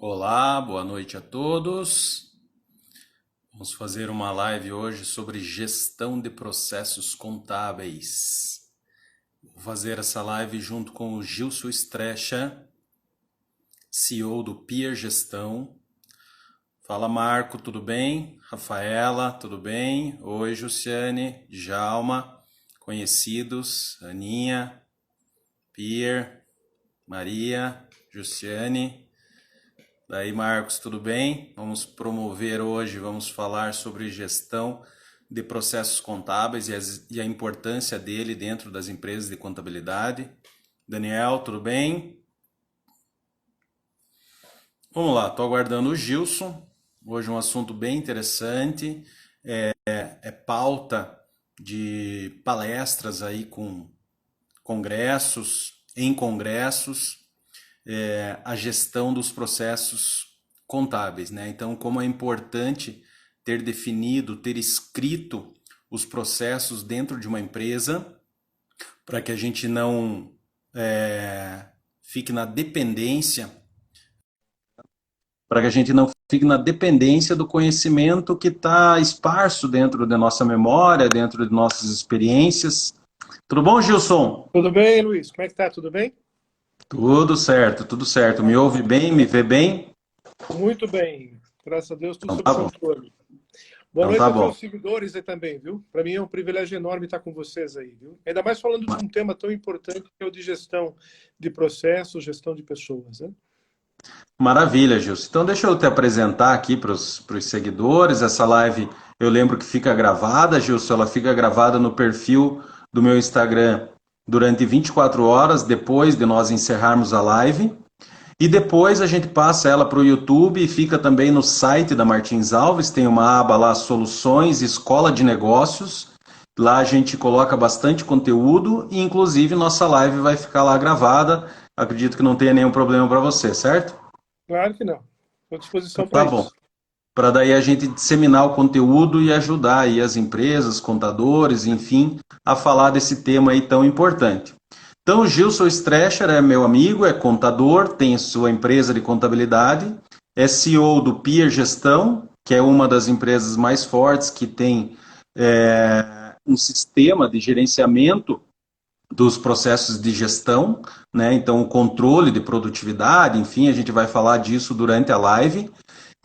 Olá, boa noite a todos. Vamos fazer uma live hoje sobre gestão de processos contábeis. Vou fazer essa live junto com o Gilson Strecha, CEO do Peer Gestão. Fala Marco, tudo bem? Rafaela, tudo bem? Oi, Jussiane, Djalma, conhecidos, Aninha, Peer, Maria, Jussiane. Daí, Marcos, tudo bem? Vamos promover hoje, vamos falar sobre gestão de processos contábeis e a importância dele dentro das empresas de contabilidade. Daniel, tudo bem? Vamos lá, estou aguardando o Gilson. Hoje um assunto bem interessante, é pauta de palestras aí com congressos, em congressos, a gestão dos processos contábeis, né? Então, como é importante ter definido, ter escrito os processos dentro de uma empresa para que a gente não fique na dependência, para que a gente não fique na dependência do conhecimento que está esparso dentro da nossa memória, dentro de nossas experiências. Tudo bom, Gilson? Tudo bem, Luiz? Como é que tá? Tudo bem? Tudo certo, tudo certo. Me ouve bem, me vê bem? Muito bem. Graças a Deus, tudo Então sob tá bom. controle. Boa Então noite tá aos bom. teus seguidores aí também, viu? Para mim é um privilégio enorme estar com vocês aí, viu? Ainda mais falando de um tema tão importante que é o de gestão de processos, gestão de pessoas, né? Maravilha, Gilson. Então, deixa eu te apresentar aqui para os seguidores. Essa live eu lembro que fica gravada, Gilson. Ela fica gravada no perfil do meu Instagram durante 24 horas depois de nós encerrarmos a live. E depois a gente passa ela para o YouTube e fica também no site da Martins Alves. Tem uma aba lá, Soluções, Escola de Negócios. Lá a gente coloca bastante conteúdo e, inclusive, nossa live vai ficar lá gravada. Acredito que não tenha nenhum problema para você, certo? Claro que não. Estou à Então disposição para tá bom. isso. Para daí a gente disseminar o conteúdo e ajudar aí as empresas, contadores, enfim, a falar desse tema aí tão importante. Então, o Gilson Strecher é meu amigo, é contador, tem sua empresa de contabilidade, é CEO do Peer Gestão, que é uma das empresas mais fortes que tem um sistema de gerenciamento dos processos de gestão, né? Então, o controle de produtividade, enfim, a gente vai falar disso durante a live.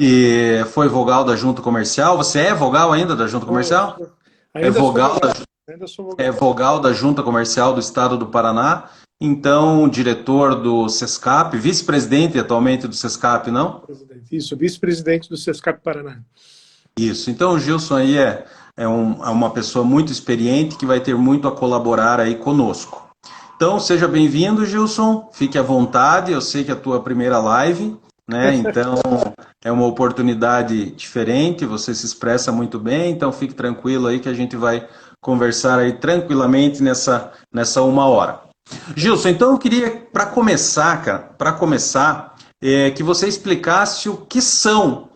E foi vogal da Junta Comercial. Você é vogal ainda da Junta Comercial? É Ainda sou vogal da, vogal. Ainda sou é vogal. vogal da Junta Comercial do Estado do Paraná. Então, diretor do SESCAP, vice-presidente atualmente do SESCAP, não? Presidente. Isso, vice-presidente do Sescap Paraná. Isso. Então, o Gilson aí é uma pessoa muito experiente que vai ter muito a colaborar aí conosco. Então, seja bem-vindo, Gilson. Fique à vontade. Eu sei que é a tua primeira live, né? Então, é uma oportunidade diferente. Você se expressa muito bem. Então, fique tranquilo aí que a gente vai conversar aí tranquilamente nessa uma hora. Gilson, então eu queria, para começar, cara, que você explicasse o que são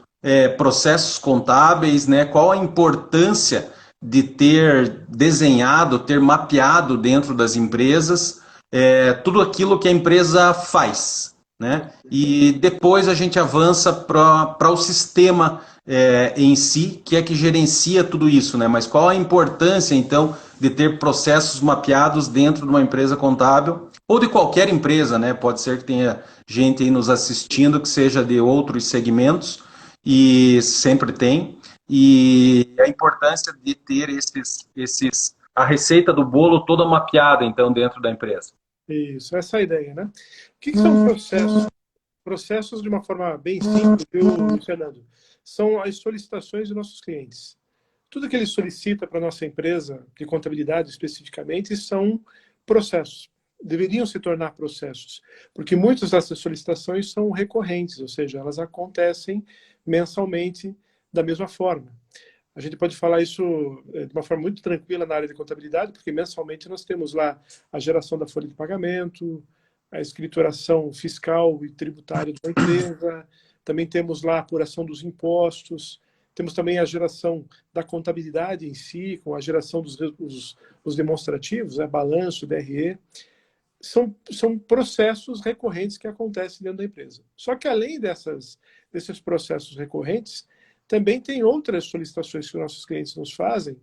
processos contábeis, né? Qual a importância de ter desenhado, ter mapeado dentro das empresas tudo aquilo que a empresa faz, né? E depois a gente avança para o sistema em si, que é que gerencia tudo isso, né? Mas qual a importância, então, de ter processos mapeados dentro de uma empresa contábil ou de qualquer empresa, né? Pode ser que tenha gente aí nos assistindo que seja de outros segmentos e sempre tem. E a importância de ter a receita do bolo toda mapeada, então, dentro da empresa. Isso, essa é a ideia, né? O que são processos? Processos, de uma forma bem simples, viu, Fernando? São as solicitações de nossos clientes. Tudo que ele solicita para a nossa empresa, de contabilidade especificamente, são processos. Deveriam se tornar processos, porque muitas dessas solicitações são recorrentes, ou seja, elas acontecem mensalmente da mesma forma. A gente pode falar isso de uma forma muito tranquila na área de contabilidade, porque mensalmente nós temos lá a geração da folha de pagamento, a escrituração fiscal e tributária da empresa, também temos lá a apuração dos impostos, temos também a geração da contabilidade em si, com a geração dos os demonstrativos, balanço, DRE. são processos recorrentes que acontecem dentro da empresa. Só que além desses processos recorrentes, também tem outras solicitações que nossos clientes nos fazem,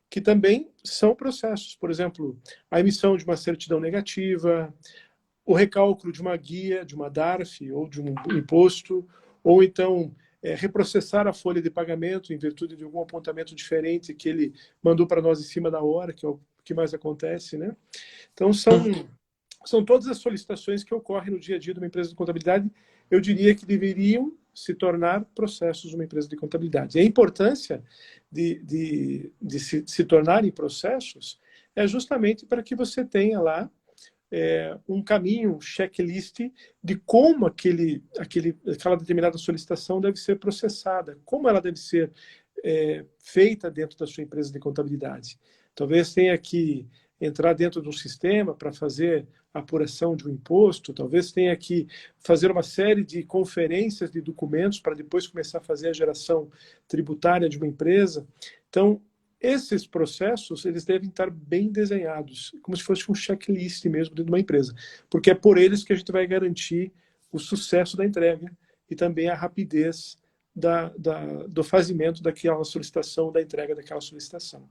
que também são processos. Por exemplo, a emissão de uma certidão negativa, o recálculo de uma guia, de uma DARF ou de um imposto, ou então reprocessar a folha de pagamento em virtude de algum apontamento diferente que ele mandou para nós em cima da hora, que é o que mais acontece, né? Então, são todas as solicitações que ocorrem no dia a dia de uma empresa de contabilidade, eu diria que deveriam se tornar processos de uma empresa de contabilidade. E a importância de se tornarem processos é justamente para que você tenha lá um caminho, um checklist de como aquela determinada solicitação deve ser processada, como ela deve ser feita dentro da sua empresa de contabilidade. Talvez tenha que entrar dentro de um sistema para fazer a apuração de um imposto, talvez tenha que fazer uma série de conferências de documentos para depois começar a fazer a geração tributária de uma empresa. Então, esses processos, eles devem estar bem desenhados, como se fosse um checklist mesmo dentro de uma empresa, porque é por eles que a gente vai garantir o sucesso da entrega e também a rapidez do fazimento daquela solicitação, da entrega daquela solicitação.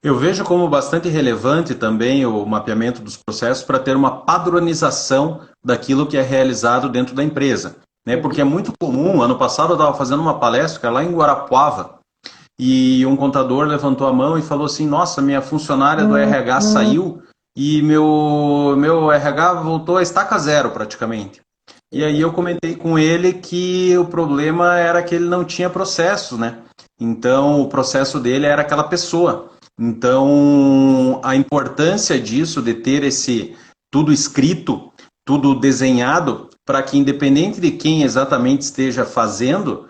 Eu vejo como bastante relevante também o mapeamento dos processos para ter uma padronização daquilo que é realizado dentro da empresa, né? Porque é muito comum, ano passado eu estava fazendo uma palestra lá em Guarapuava e um contador levantou a mão e falou assim, nossa, minha funcionária do RH saiu e meu RH voltou a estaca zero praticamente. E aí eu comentei com ele que o problema era que ele não tinha processo, né? Então o processo dele era aquela pessoa. Então, a importância disso, de ter esse tudo escrito, tudo desenhado, para que independente de quem exatamente esteja fazendo,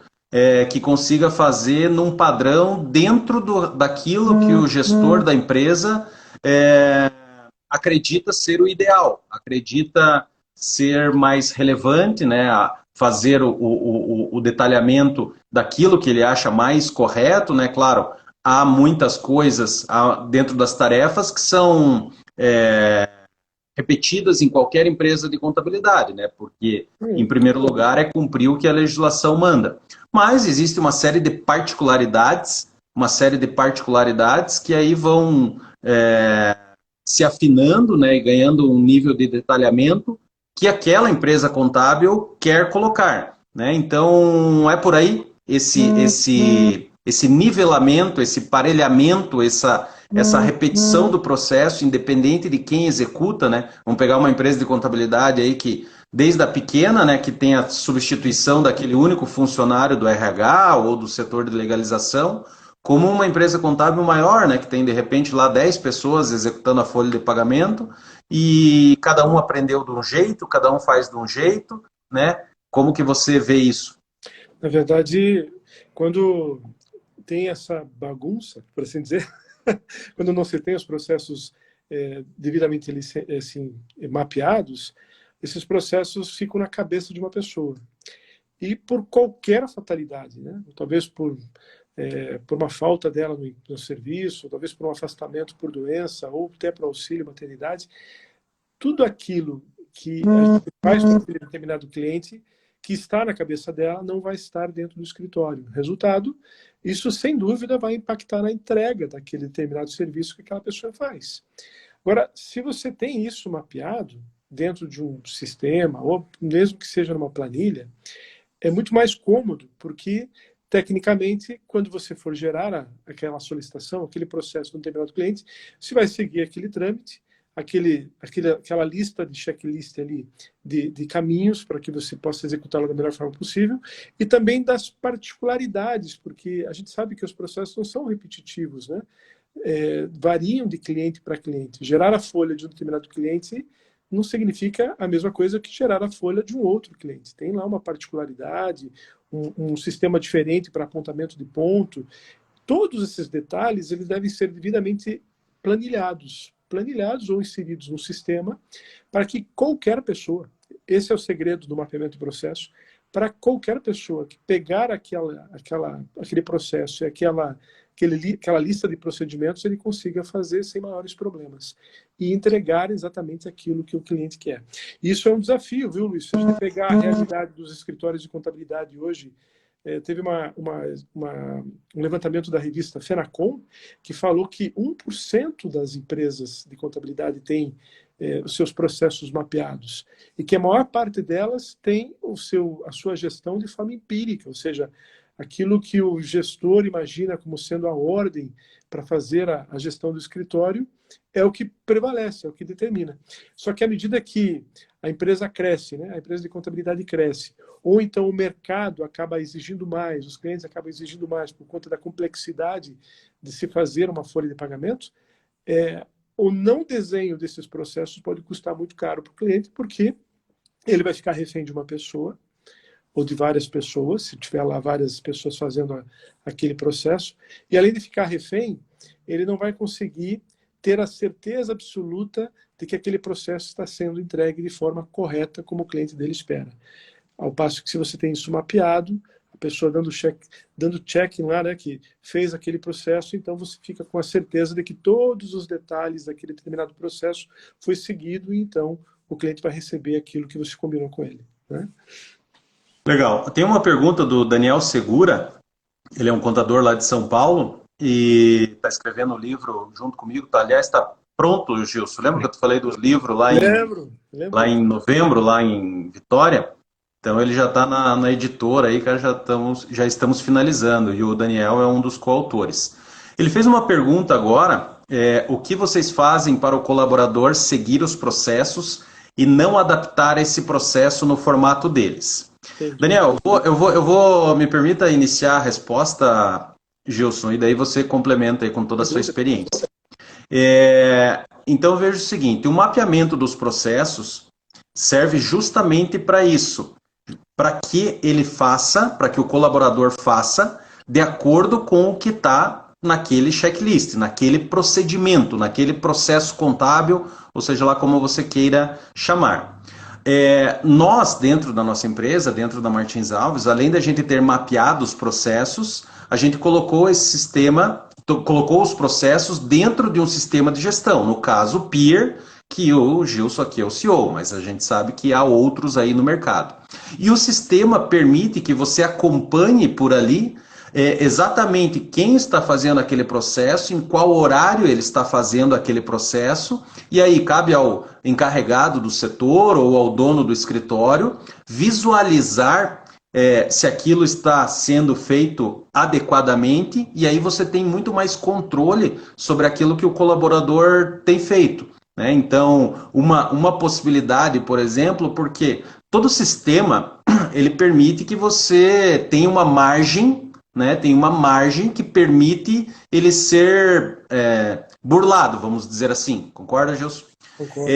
que consiga fazer num padrão dentro daquilo que o gestor da empresa acredita ser o ideal, acredita ser mais relevante, né, a fazer o detalhamento daquilo que ele acha mais correto, né, claro, há muitas coisas dentro das tarefas que são repetidas em qualquer empresa de contabilidade, né? Porque, em primeiro lugar, é cumprir o que a legislação manda. Mas existe uma série de particularidades, que aí vão se afinando, né, e ganhando um nível de detalhamento que aquela empresa contábil quer colocar, né? Então, é por aí esse nivelamento, esse parelhamento, essa repetição do processo, independente de quem executa, né? Vamos pegar uma empresa de contabilidade aí que, desde a pequena, né, que tem a substituição daquele único funcionário do RH ou do setor de legalização, como uma empresa contábil maior, né, que tem, de repente, lá 10 pessoas executando a folha de pagamento e cada um aprendeu de um jeito, cada um faz de um jeito, né? Como que você vê isso? Na verdade, quando tem essa bagunça, por assim dizer, quando não se tem os processos devidamente assim, mapeados, esses processos ficam na cabeça de uma pessoa. E por qualquer fatalidade, né? Talvez por uma falta dela no serviço, talvez por um afastamento por doença, ou até por auxílio maternidade, tudo aquilo que a gente faz com aquele determinado cliente que está na cabeça dela não vai estar dentro do escritório. Resultado, isso sem dúvida vai impactar na entrega daquele determinado serviço que aquela pessoa faz. Agora, se você tem isso mapeado dentro de um sistema, ou mesmo que seja numa planilha, é muito mais cômodo, porque tecnicamente, quando você for gerar aquela solicitação, aquele processo de um determinado cliente, você vai seguir aquele trâmite, aquela lista de checklist ali de caminhos para que você possa executá-lo da melhor forma possível, e também das particularidades, porque a gente sabe que os processos não são repetitivos, né? Variam de cliente para cliente. Gerar a folha de um determinado cliente não significa a mesma coisa que gerar a folha de um outro cliente. Tem lá uma particularidade, um sistema diferente para apontamento de ponto. Todos esses detalhes eles devem ser devidamente planilhados ou inseridos no sistema para que qualquer pessoa, esse é o segredo do mapeamento de processo, para qualquer pessoa que pegar aquele processo e aquela lista de procedimentos ele consiga fazer sem maiores problemas e entregar exatamente aquilo que o cliente quer. Isso é um desafio, viu, Luiz? Se a gente pegar a realidade dos escritórios de contabilidade hoje, teve um levantamento da revista Fenacom que falou que 1% das empresas de contabilidade tem os seus processos mapeados e que a maior parte delas tem a sua gestão de forma empírica, ou seja, aquilo que o gestor imagina como sendo a ordem para fazer a gestão do escritório é o que prevalece, é o que determina. Só que à medida que a empresa cresce, né, a empresa de contabilidade cresce, ou então o mercado acaba exigindo mais, os clientes acabam exigindo mais por conta da complexidade de se fazer uma folha de pagamento, o não desenho desses processos pode custar muito caro para o cliente, porque ele vai ficar refém de uma pessoa, ou de várias pessoas, se tiver lá várias pessoas fazendo aquele processo, e além de ficar refém, ele não vai conseguir ter a certeza absoluta de que aquele processo está sendo entregue de forma correta, como o cliente dele espera. Ao passo que se você tem isso mapeado, a pessoa dando check lá, né, que fez aquele processo, então você fica com a certeza de que todos os detalhes daquele determinado processo foi seguido e então o cliente vai receber aquilo que você combinou com ele, né? Legal. Tem uma pergunta do Daniel Segura, ele é um contador lá de São Paulo e está escrevendo um livro junto comigo. Aliás, está pronto, Gilson. Lembra que eu te falei do livro Lembro. lá em novembro, lá em Vitória? Então ele já está na editora aí, cara, já estamos finalizando, e o Daniel é um dos coautores. Ele fez uma pergunta agora, o que vocês fazem para o colaborador seguir os processos e não adaptar esse processo no formato deles? Entendi. Daniel, me permita iniciar a resposta, Gilson, e daí você complementa aí com toda a sua experiência. Então veja o seguinte, o mapeamento dos processos serve justamente para isso, para que ele faça, para que o colaborador faça de acordo com o que está naquele checklist, naquele procedimento, naquele processo contábil, ou seja lá como você queira chamar. Nós, dentro da nossa empresa, dentro da Martins Alves, além da gente ter mapeado os processos, a gente colocou esse sistema, colocou os processos dentro de um sistema de gestão, no caso o PEER, que o Gilson aqui é o CEO, mas a gente sabe que há outros aí no mercado. E o sistema permite que você acompanhe por ali exatamente quem está fazendo aquele processo, em qual horário ele está fazendo aquele processo, e aí cabe ao encarregado do setor ou ao dono do escritório visualizar se aquilo está sendo feito adequadamente, e aí você tem muito mais controle sobre aquilo que o colaborador tem feito. Então, uma possibilidade, por exemplo, porque todo sistema ele permite que você tenha uma margem, né? Tem uma margem que permite ele ser burlado, vamos dizer assim. Concorda, Gilson? Concordo.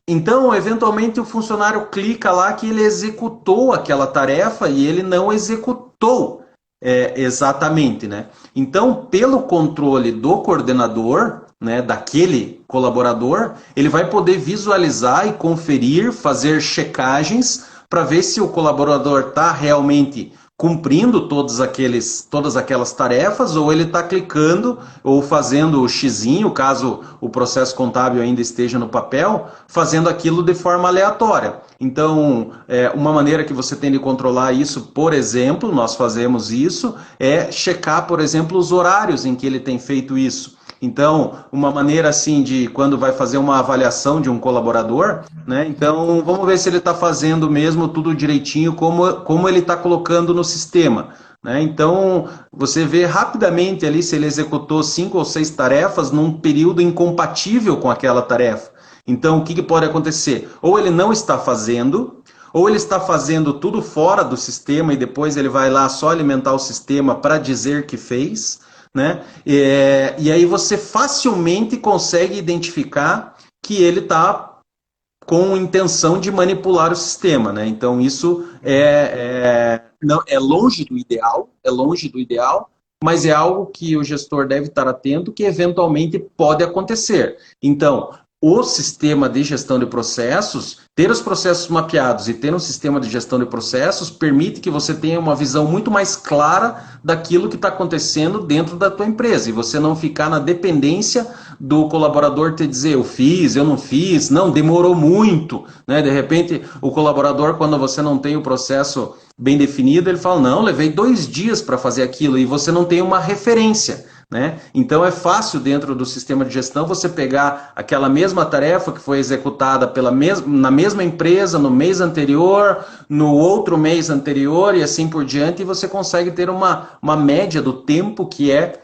Então, eventualmente, o funcionário clica lá que ele executou aquela tarefa e ele não executou exatamente, né? Então, pelo controle do coordenador, né, daquele colaborador, ele vai poder visualizar e conferir, fazer checagens para ver se o colaborador está realmente cumprindo todas aquelas tarefas, ou ele está clicando ou fazendo o xizinho, caso o processo contábil ainda esteja no papel, fazendo aquilo de forma aleatória. Então, uma maneira que você tem de controlar isso, por exemplo, nós fazemos isso, é checar, por exemplo, os horários em que ele tem feito isso. Então, uma maneira assim de quando vai fazer uma avaliação de um colaborador, né? Então, vamos ver se ele está fazendo mesmo tudo direitinho, como ele está colocando no sistema, né? Então, você vê rapidamente ali se ele executou 5 ou 6 tarefas num período incompatível com aquela tarefa. Então, o que pode acontecer? Ou ele não está fazendo, ou ele está fazendo tudo fora do sistema e depois ele vai lá só alimentar o sistema para dizer que fez, né? E aí você facilmente consegue identificar que ele está com intenção de manipular o sistema, né? Então isso não, é longe do ideal, mas é algo que o gestor deve estar atento, que eventualmente pode acontecer. Então, o sistema de gestão de processos, ter os processos mapeados e ter um sistema de gestão de processos permite que você tenha uma visão muito mais clara daquilo que está acontecendo dentro da tua empresa e você não ficar na dependência do colaborador te dizer eu fiz, eu não fiz, não, demorou muito, né? De repente o colaborador, quando você não tem o processo bem definido, ele fala, não, levei 2 dias para fazer aquilo e você não tem uma referência. Né? Então é fácil dentro do sistema de gestão você pegar aquela mesma tarefa que foi executada na mesma empresa no mês anterior, no outro mês anterior e assim por diante, e você consegue ter uma média do tempo que é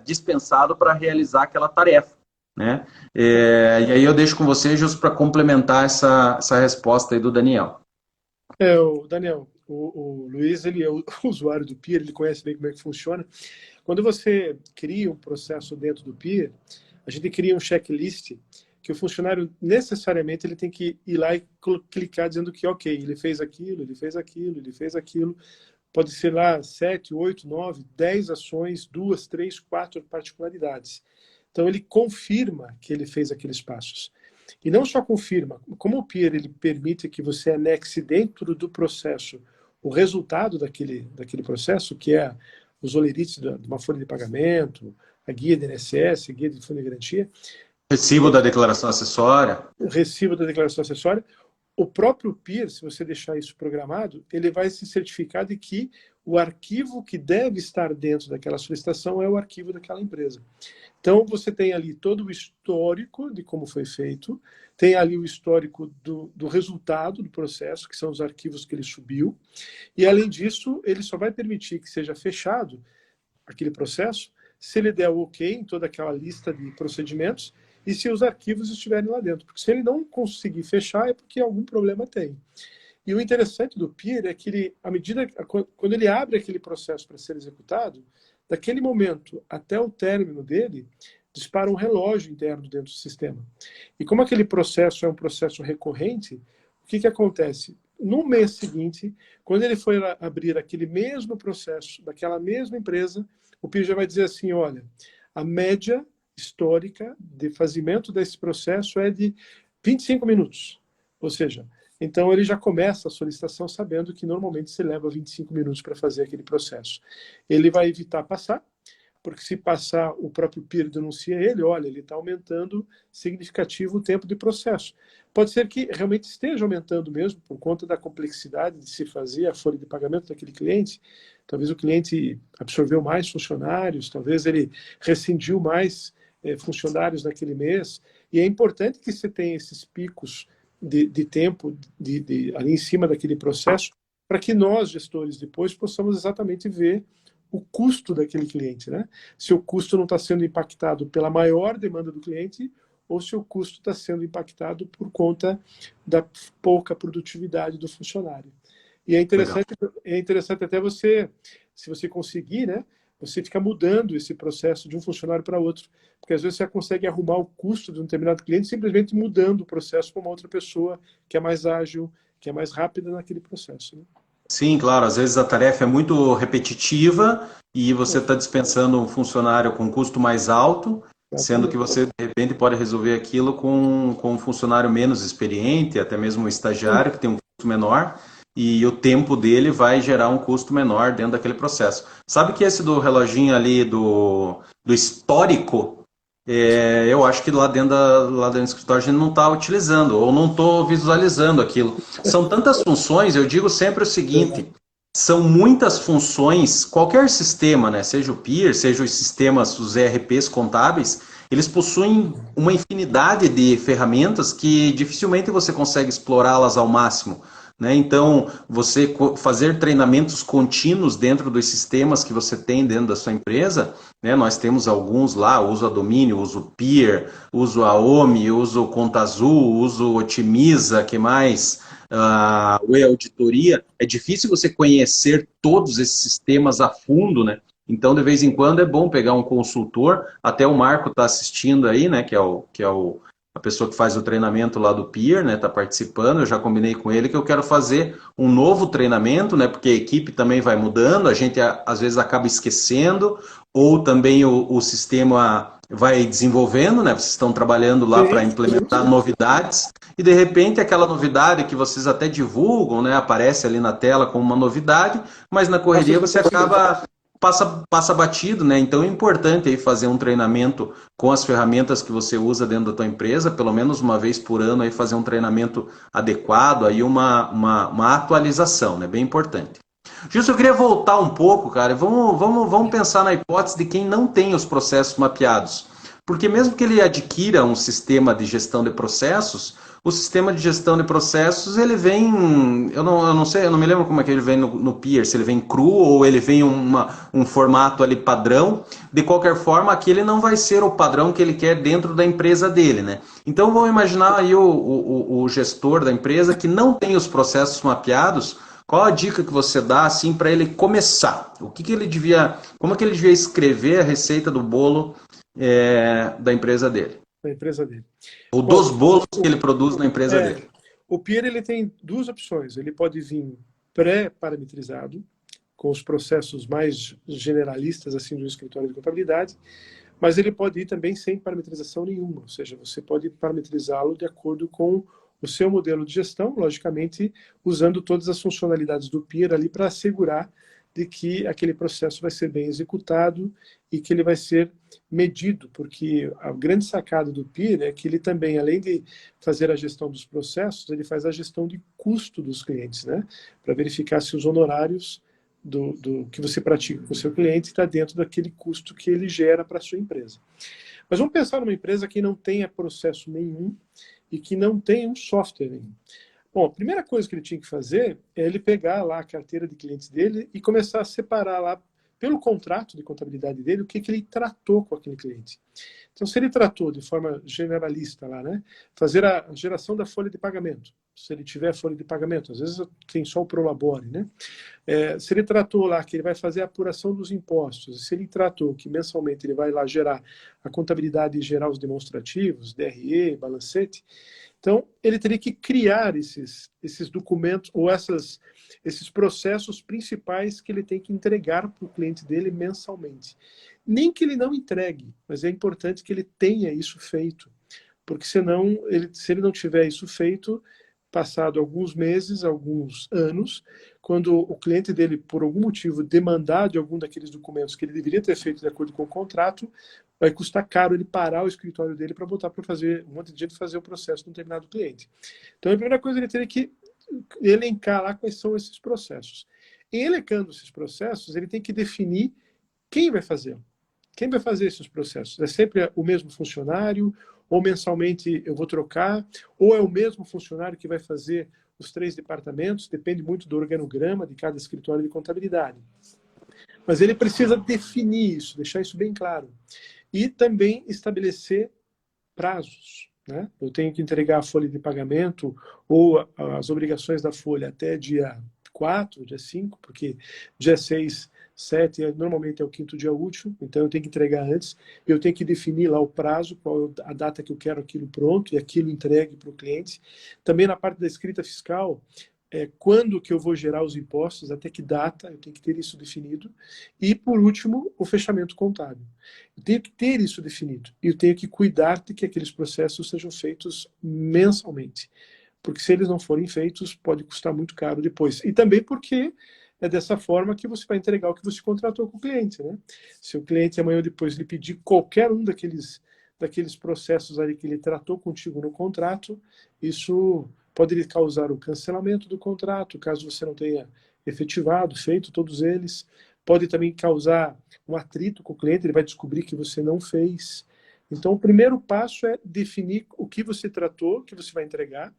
dispensado para realizar aquela tarefa. Né? E aí eu deixo com você, justo para complementar essa resposta aí do Daniel. O Daniel, o Luiz, ele é o usuário do Peer, ele conhece bem como é que funciona. Quando você cria um processo dentro do Peer, a gente cria um checklist que o funcionário necessariamente ele tem que ir lá e clicar dizendo que ok, ele fez aquilo, ele fez aquilo, ele fez aquilo. Pode ser lá 7, 8, 9, 10 ações, 2, 3, 4 particularidades. Então ele confirma que ele fez aqueles passos. E não só confirma, como o Peer ele permite que você anexe dentro do processo o resultado daquele processo, que é os olerites de uma folha de pagamento, a guia de INSS, a guia de fundo de garantia. Recibo da declaração acessória. O recibo da declaração acessória. O próprio Peer, se você deixar isso programado, ele vai se certificar de que o arquivo que deve estar dentro daquela solicitação é o arquivo daquela empresa. Então, você tem ali todo o histórico de como foi feito, tem ali o histórico do resultado do processo, que são os arquivos que ele subiu, e, além disso, ele só vai permitir que seja fechado aquele processo se ele der o ok em toda aquela lista de procedimentos e se os arquivos estiverem lá dentro. Porque se ele não conseguir fechar, é porque algum problema tem. E o interessante do Peer é que ele, quando ele abre aquele processo para ser executado, daquele momento até o término dele, dispara um relógio interno dentro do sistema. E como aquele processo é um processo recorrente, o que acontece? No mês seguinte, quando ele for abrir aquele mesmo processo, daquela mesma empresa, o Peer já vai dizer assim, olha, a média histórica de fazimento desse processo é de 25 minutos. Ou seja, então ele já começa a solicitação sabendo que normalmente se leva 25 minutos para fazer aquele processo. Ele vai evitar passar, porque se passar, o próprio Peer denuncia ele, olha, ele está aumentando significativo o tempo de processo. Pode ser que realmente esteja aumentando mesmo, por conta da complexidade de se fazer a folha de pagamento daquele cliente. Talvez o cliente absorveu mais funcionários, talvez ele rescindiu mais funcionários naquele mês, e é importante que você tenha esses picos de tempo ali em cima daquele processo, para que nós, gestores, depois possamos exatamente ver o custo daquele cliente, né? Se o custo não está sendo impactado pela maior demanda do cliente ou se o custo está sendo impactado por conta da pouca produtividade do funcionário. E é interessante até você, se você conseguir, né? Você fica mudando esse processo de um funcionário para outro, porque às vezes você consegue arrumar o custo de um determinado cliente simplesmente mudando o processo para uma outra pessoa que é mais ágil, que é mais rápida naquele processo, né? Sim, claro, às vezes a tarefa é muito repetitiva e você está dispensando um funcionário com custo mais alto, sendo que você, de repente, pode resolver aquilo com um funcionário menos experiente, até mesmo um estagiário que tem um custo menor, e o tempo dele vai gerar um custo menor dentro daquele processo. Sabe que esse do reloginho ali, do histórico, eu acho que lá dentro do escritório a gente não está utilizando, ou não estou visualizando aquilo. São tantas funções, eu digo sempre o seguinte, são muitas funções, qualquer sistema, né, seja o Peer, seja os sistemas, os ERPs contábeis, eles possuem uma infinidade de ferramentas que dificilmente você consegue explorá-las ao máximo. Né? Então, você fazer treinamentos contínuos dentro dos sistemas que você tem dentro da sua empresa, né? Nós temos alguns lá, uso a Domínio, uso o Peer, uso a OMI, uso o Conta Azul, uso o Otimiza, que mais? O E-Auditoria. É difícil você conhecer todos esses sistemas a fundo, né? Então, de vez em quando, é bom pegar um consultor, até o Marco está assistindo aí, né? Que é a pessoa que faz o treinamento lá do Peer, né, está participando, eu já combinei com ele que eu quero fazer um novo treinamento, né, porque a equipe também vai mudando, a gente às vezes acaba esquecendo, ou também o sistema vai desenvolvendo, né? Vocês estão trabalhando lá para implementar novidades e de repente aquela novidade que vocês até divulgam, né? Aparece ali na tela como uma novidade, mas na correria você acaba passa batido, né? Então é importante aí fazer um treinamento com as ferramentas que você usa dentro da tua empresa, pelo menos uma vez por ano aí fazer um treinamento adequado, aí uma atualização, né? Bem importante. Gilson, eu queria voltar um pouco, cara. Vamos pensar na hipótese de quem não tem os processos mapeados. Porque mesmo que ele adquira um sistema de gestão de processos, o sistema de gestão de processos, ele vem, eu não sei, eu não me lembro como é que ele vem no Peer, se ele vem cru ou ele vem um formato ali padrão. De qualquer forma, aquele não vai ser o padrão que ele quer dentro da empresa dele, né? Então vamos imaginar aí o gestor da empresa que não tem os processos mapeados. Qual a dica que você dá assim para ele começar? Como é que ele devia escrever a receita do bolo da empresa dele? Da empresa dele. Ou dos bolos que ele produz na empresa dele? O Peer ele tem duas opções. Ele pode vir pré-parametrizado, com os processos mais generalistas assim do escritório de contabilidade, mas ele pode ir também sem parametrização nenhuma, ou seja, você pode parametrizá-lo de acordo com o seu modelo de gestão, logicamente usando todas as funcionalidades do Peer ali para assegurar de que aquele processo vai ser bem executado e que ele vai ser medido, porque a grande sacada do Peer é que ele também, além de fazer a gestão dos processos, ele faz a gestão de custo dos clientes, né? Para verificar se os honorários do que você pratica com o seu cliente está dentro daquele custo que ele gera para a sua empresa. Mas vamos pensar numa empresa que não tenha processo nenhum e que não tenha um software nenhum. Bom, a primeira coisa que ele tinha que fazer é ele pegar lá a carteira de clientes dele e começar a separar lá, pelo contrato de contabilidade dele, o que ele tratou com aquele cliente. Então, se ele tratou de forma generalista lá, né, fazer a geração da folha de pagamento, se ele tiver folha de pagamento, às vezes tem só o Prolabore, né? Se ele tratou lá que ele vai fazer a apuração dos impostos, se ele tratou que mensalmente ele vai lá gerar a contabilidade e gerar os demonstrativos, DRE, balancete, então ele teria que criar esses documentos ou esses processos principais que ele tem que entregar para o cliente dele mensalmente. Nem que ele não entregue, mas é importante que ele tenha isso feito, porque senão, se ele não tiver isso feito, passado alguns meses, alguns anos, quando o cliente dele, por algum motivo, demandar de algum daqueles documentos que ele deveria ter feito de acordo com o contrato, vai custar caro ele parar o escritório dele para botar para fazer um monte de gente fazer o processo de um determinado cliente. Então, a primeira coisa, ele teria que elencar lá quais são esses processos. Em elencando esses processos, ele tem que definir quem vai fazer. Quem vai fazer esses processos? É sempre o mesmo funcionário? Ou mensalmente eu vou trocar? Ou é o mesmo funcionário que vai fazer os 3 departamentos? Depende muito do organograma de cada escritório de contabilidade. Mas ele precisa definir isso, deixar isso bem claro. E também estabelecer prazos. Né? Eu tenho que entregar a folha de pagamento ou as obrigações da folha até dia 4, dia 5, porque dia 6, 7 normalmente é o 5º dia útil, então eu tenho que entregar antes, eu tenho que definir lá o prazo, qual a data que eu quero aquilo pronto e aquilo entregue para o cliente. Também na parte da escrita fiscal, quando que eu vou gerar os impostos, até que data, eu tenho que ter isso definido. E, por último, o fechamento contábil. Eu tenho que ter isso definido. E eu tenho que cuidar de que aqueles processos sejam feitos mensalmente. Porque se eles não forem feitos, pode custar muito caro depois. E também porque é dessa forma que você vai entregar o que você contratou com o cliente. Né? Se o cliente amanhã ou depois lhe pedir qualquer um daqueles processos ali que ele tratou contigo no contrato, isso pode lhe causar o cancelamento do contrato, caso você não tenha efetivado, feito todos eles. Pode também causar um atrito com o cliente, ele vai descobrir que você não fez. Então, o primeiro passo é definir o que você tratou, o que você vai entregar,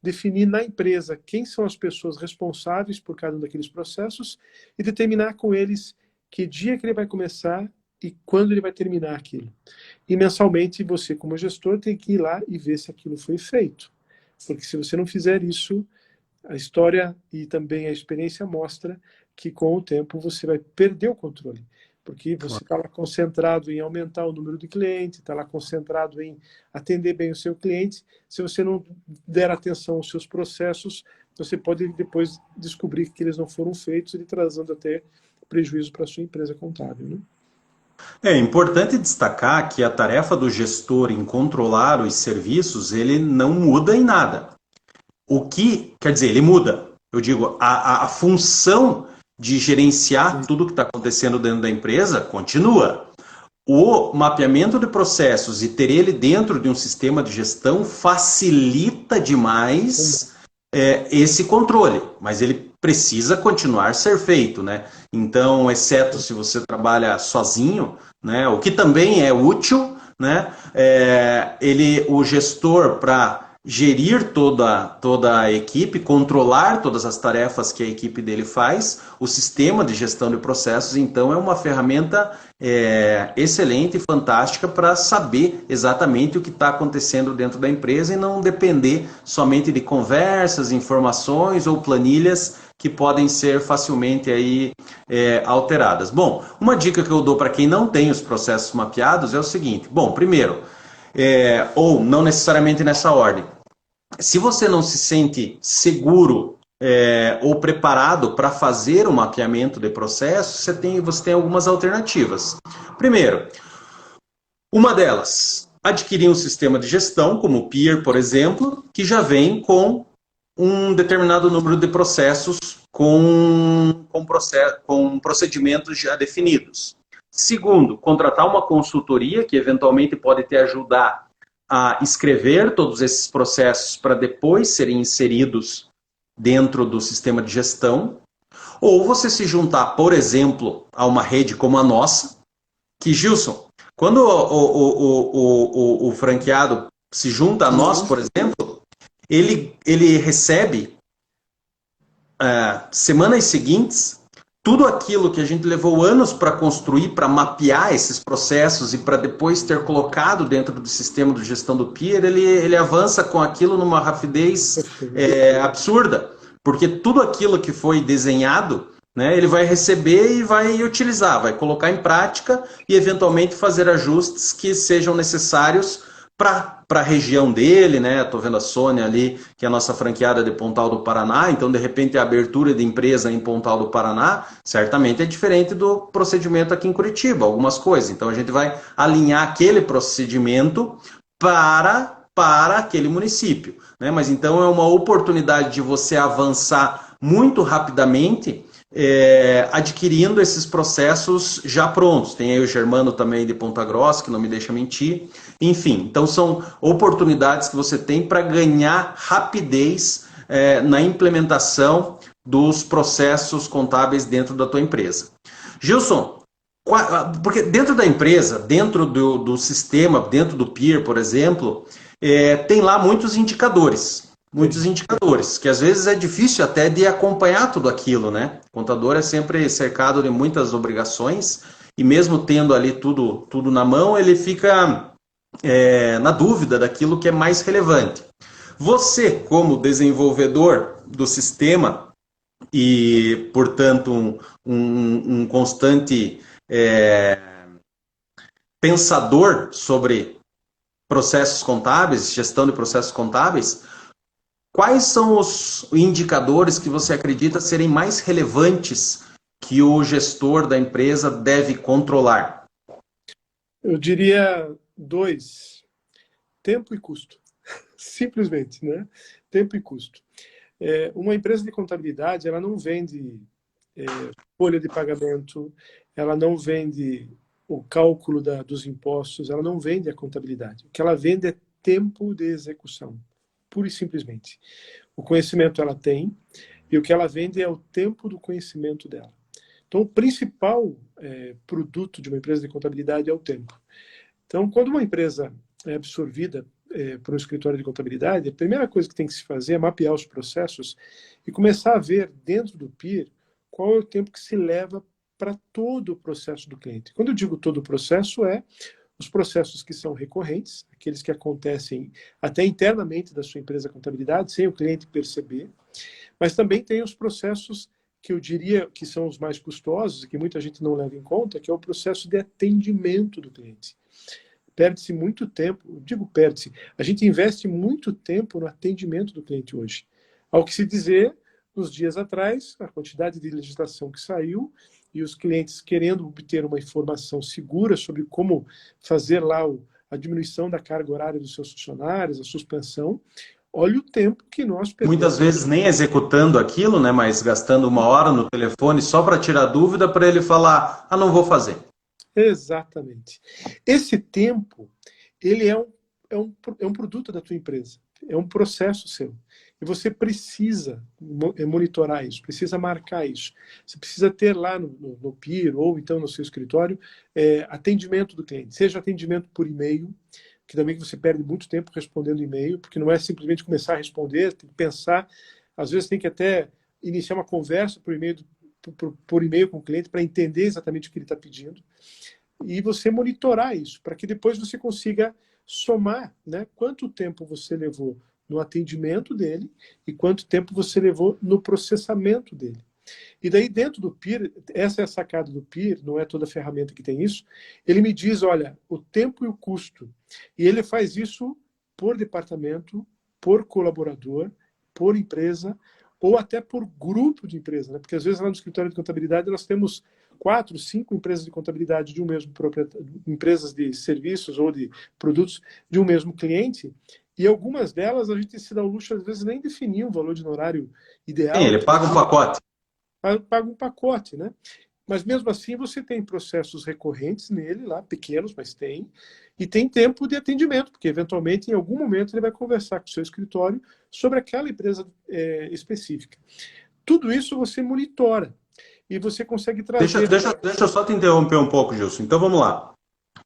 definir na empresa quem são as pessoas responsáveis por cada um daqueles processos e determinar com eles que dia que ele vai começar e quando ele vai terminar aquilo. E mensalmente você, como gestor, tem que ir lá e ver se aquilo foi feito. Porque se você não fizer isso, a história e também a experiência mostra que com o tempo você vai perder o controle. Porque você está lá concentrado em aumentar o número de clientes, está lá concentrado em atender bem o seu cliente. Se você não der atenção aos seus processos, você pode depois descobrir que eles não foram feitos e trazendo até prejuízo para a sua empresa contábil. Né? É importante destacar que a tarefa do gestor em controlar os serviços, ele não muda em nada. O que, quer dizer, ele muda. Eu digo, a função de gerenciar tudo que está acontecendo dentro da empresa continua. O mapeamento de processos e ter ele dentro de um sistema de gestão facilita demais esse controle, mas ele precisa continuar a ser feito, né? Então, exceto se você trabalha sozinho, né? O que também é útil, né? O gestor para gerir toda a equipe, controlar todas as tarefas que a equipe dele faz, o sistema de gestão de processos, então, é uma ferramenta excelente e fantástica para saber exatamente o que está acontecendo dentro da empresa e não depender somente de conversas, informações ou planilhas que podem ser facilmente aí, alteradas. Bom, uma dica que eu dou para quem não tem os processos mapeados é o seguinte. Bom, primeiro, ou não necessariamente nessa ordem. Se você não se sente seguro ou preparado para fazer o mapeamento de processos, você tem algumas alternativas. Primeiro, uma delas, adquirir um sistema de gestão, como o Peer, por exemplo, que já vem com um determinado número de processos com procedimentos já definidos. Segundo, contratar uma consultoria que eventualmente pode te ajudar a escrever todos esses processos para depois serem inseridos dentro do sistema de gestão. Ou você se juntar, por exemplo, a uma rede como a nossa, que, Gilson, quando o franqueado se junta a nós, por exemplo, ele recebe semanas seguintes tudo aquilo que a gente levou anos para construir, para mapear esses processos e para depois ter colocado dentro do sistema de gestão do Peer, ele avança com aquilo numa rapidez absurda, porque tudo aquilo que foi desenhado, né, ele vai receber e vai utilizar, vai colocar em prática e eventualmente fazer ajustes que sejam necessários para a região dele, né? Estou vendo a Sônia ali, que é a nossa franqueada de Pontal do Paraná, então de repente a abertura de empresa em Pontal do Paraná certamente é diferente do procedimento aqui em Curitiba, algumas coisas. Então a gente vai alinhar aquele procedimento para aquele município, né? Mas então é uma oportunidade de você avançar muito rapidamente, adquirindo esses processos já prontos. Tem aí o Germano também de Ponta Grossa, que não me deixa mentir. Enfim, então são oportunidades que você tem para ganhar rapidez na implementação dos processos contábeis dentro da tua empresa. Gilson, porque dentro da empresa, dentro do sistema, dentro do Peer, por exemplo, tem lá muitos indicadores. Muitos indicadores, que às vezes é difícil até de acompanhar tudo aquilo, né? O contador é sempre cercado de muitas obrigações e mesmo tendo ali tudo na mão, ele fica na dúvida daquilo que é mais relevante. Você, como desenvolvedor do sistema e, portanto, um constante pensador sobre processos contábeis, gestão de processos contábeis, quais são os indicadores que você acredita serem mais relevantes que o gestor da empresa deve controlar? Eu diria dois: tempo e custo. Simplesmente, né? Tempo e custo. Uma empresa de contabilidade, ela não vende folha de pagamento, ela não vende o cálculo dos impostos, ela não vende a contabilidade. O que ela vende é tempo de execução, pura e simplesmente. O conhecimento ela tem, e o que ela vende é o tempo do conhecimento dela. Então, o principal produto de uma empresa de contabilidade é o tempo. Então, quando uma empresa é absorvida por um escritório de contabilidade, a primeira coisa que tem que se fazer é mapear os processos e começar a ver dentro do Peer qual é o tempo que se leva para todo o processo do cliente. Quando eu digo todo o processo, os processos que são recorrentes, aqueles que acontecem até internamente da sua empresa de contabilidade, sem o cliente perceber, mas também tem os processos que eu diria que são os mais custosos e que muita gente não leva em conta, que é o processo de atendimento do cliente. Perde-se muito tempo, digo perde-se, a gente investe muito tempo no atendimento do cliente hoje. Ao que se dizer, nos dias atrás, a quantidade de legislação que saiu e os clientes querendo obter uma informação segura sobre como fazer lá a diminuição da carga horária dos seus funcionários, a suspensão, olha o tempo que nós Muitas perdemos. vezes nem executando aquilo, né, mas gastando uma hora no telefone só para tirar dúvida para ele falar, ah, não vou fazer. Exatamente. Esse tempo, ele é um produto da tua empresa, é um processo seu. E você precisa monitorar isso, precisa marcar isso. Você precisa ter lá no PIR ou então no seu escritório atendimento do cliente, seja atendimento por e-mail, que também você perde muito tempo respondendo e-mail, porque não é simplesmente começar a responder, tem que pensar, às vezes tem que até iniciar uma conversa por e-mail com o cliente para entender exatamente o que ele está pedindo e você monitorar isso, para que depois você consiga somar, né, quanto tempo você levou no atendimento dele e quanto tempo você levou no processamento dele. E daí dentro do PIR, essa é a sacada do PIR, não é toda ferramenta que tem isso, ele me diz, olha, o tempo e o custo. E ele faz isso por departamento, por colaborador, por empresa, ou até por grupo de empresa, né? Porque às vezes lá no escritório de contabilidade nós temos 4, 5 empresas de contabilidade de um mesmo proprietário, empresas de serviços ou de produtos de um mesmo cliente, e algumas delas a gente se dá o luxo, às vezes, nem definir um valor de honorário Sim, ideal. ele paga um pacote. Paga um pacote, né? Mas mesmo assim você tem processos recorrentes nele lá, pequenos, mas tem, e tem tempo de atendimento, porque eventualmente em algum momento ele vai conversar com o seu escritório sobre aquela empresa específica. Tudo isso você monitora e você consegue trazer... Deixa eu só te interromper um pouco, Gilson. Então vamos lá.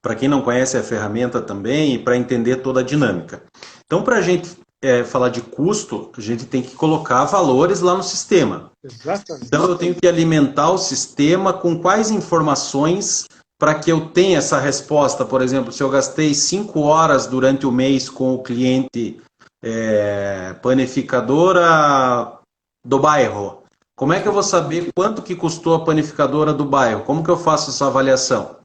Para quem não conhece a ferramenta também e para entender toda a dinâmica. Então, para a gente falar de custo, a gente tem que colocar valores lá no sistema. Exatamente. Então, eu tenho que alimentar o sistema com quais informações para que eu tenha essa resposta. Por exemplo, se eu gastei 5 horas durante o mês com o cliente panificadora do bairro, como é que eu vou saber quanto que custou a panificadora do bairro? Como que eu faço essa avaliação?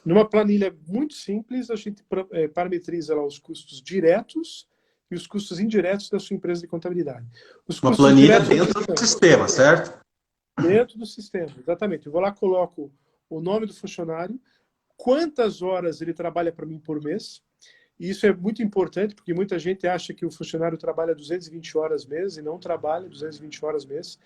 Numa planilha muito simples, a gente parametriza lá os custos diretos e os custos indiretos da sua empresa de contabilidade. Uma planilha dentro do sistema, certo? Dentro do sistema, exatamente. Eu vou lá, coloco o nome do funcionário, quantas horas ele trabalha para mim por mês, e isso é muito importante, porque muita gente acha que o funcionário trabalha 220 horas mês e não trabalha 220 horas mês.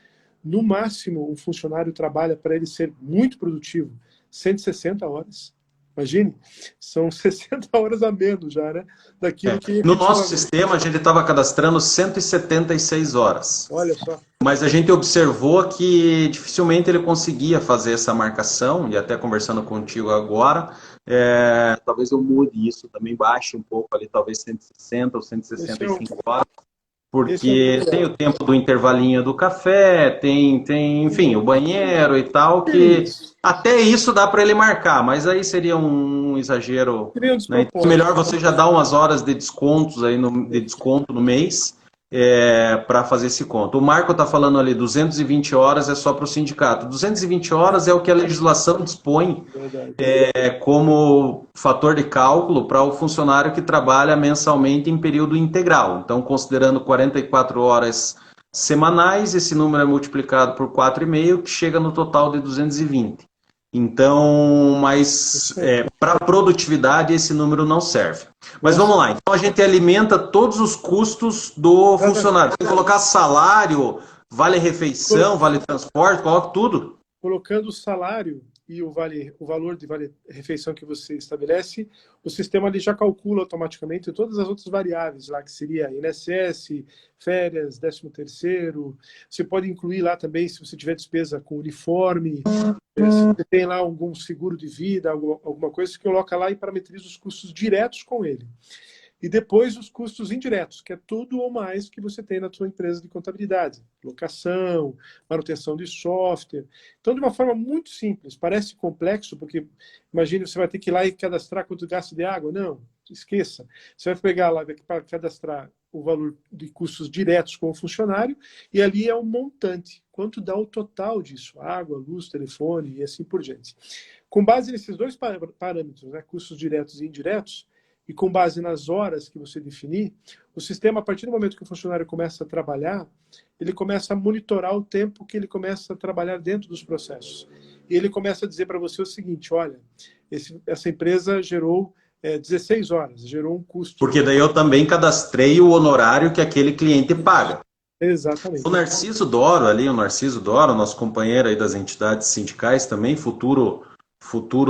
No máximo, um funcionário trabalha, para ele ser muito produtivo, 160 horas. Imagine, são 60 horas a menos já, né? Daquilo que... No nosso sistema, a gente estava cadastrando 176 horas. Olha só. Mas a gente observou que dificilmente ele conseguia fazer essa marcação, e até conversando contigo agora, talvez eu mude isso, também baixe um pouco ali, talvez 160 ou 165 horas. Porque tem o tempo do intervalinho do café, tem, enfim, o banheiro e tal, que até isso dá para ele marcar, mas aí seria um exagero. Né? Então, melhor você já dar umas horas de descontos aí de desconto no mês para fazer esse conto. O Marco está falando ali, 220 horas é só para o sindicato. 220 horas é o que a legislação dispõe como fator de cálculo para o funcionário que trabalha mensalmente em período integral. Então, considerando 44 horas semanais, esse número é multiplicado por 4,5, que chega no total de 220. Então, mas para produtividade esse número não serve. Mas vamos lá, então a gente alimenta todos os custos do funcionário. Se colocar salário, vale refeição, vale transporte, coloca tudo. Colocando o salário e o valor de vale-refeição que você estabelece, o sistema ali já calcula automaticamente todas as outras variáveis lá, que seria INSS, férias, 13º. Você pode incluir lá também, se você tiver despesa com uniforme, se você tem lá algum seguro de vida, alguma coisa, você coloca lá e parametriza os custos diretos com ele. E depois os custos indiretos, que é tudo ou mais que você tem na sua empresa de contabilidade. Locação, manutenção de software. Então, de uma forma muito simples. Parece complexo, porque imagine, você vai ter que ir lá e cadastrar quanto gasta de água. Não, esqueça. Você vai pegar lá para cadastrar o valor de custos diretos com o funcionário e ali é um montante. Quanto dá o total disso? Água, luz, telefone e assim por diante. Com base nesses dois parâmetros, né, custos diretos e indiretos, e com base nas horas que você definir, o sistema, a partir do momento que o funcionário começa a trabalhar, ele começa a monitorar o tempo que ele começa a trabalhar dentro dos processos. e ele começa a dizer para você o seguinte, olha, essa empresa gerou 16 horas, gerou um custo. Porque daí eu também cadastrei o honorário que aquele cliente paga. O Exatamente. Narciso Doro ali, o Narciso Doro, nosso companheiro aí das entidades sindicais também, futuro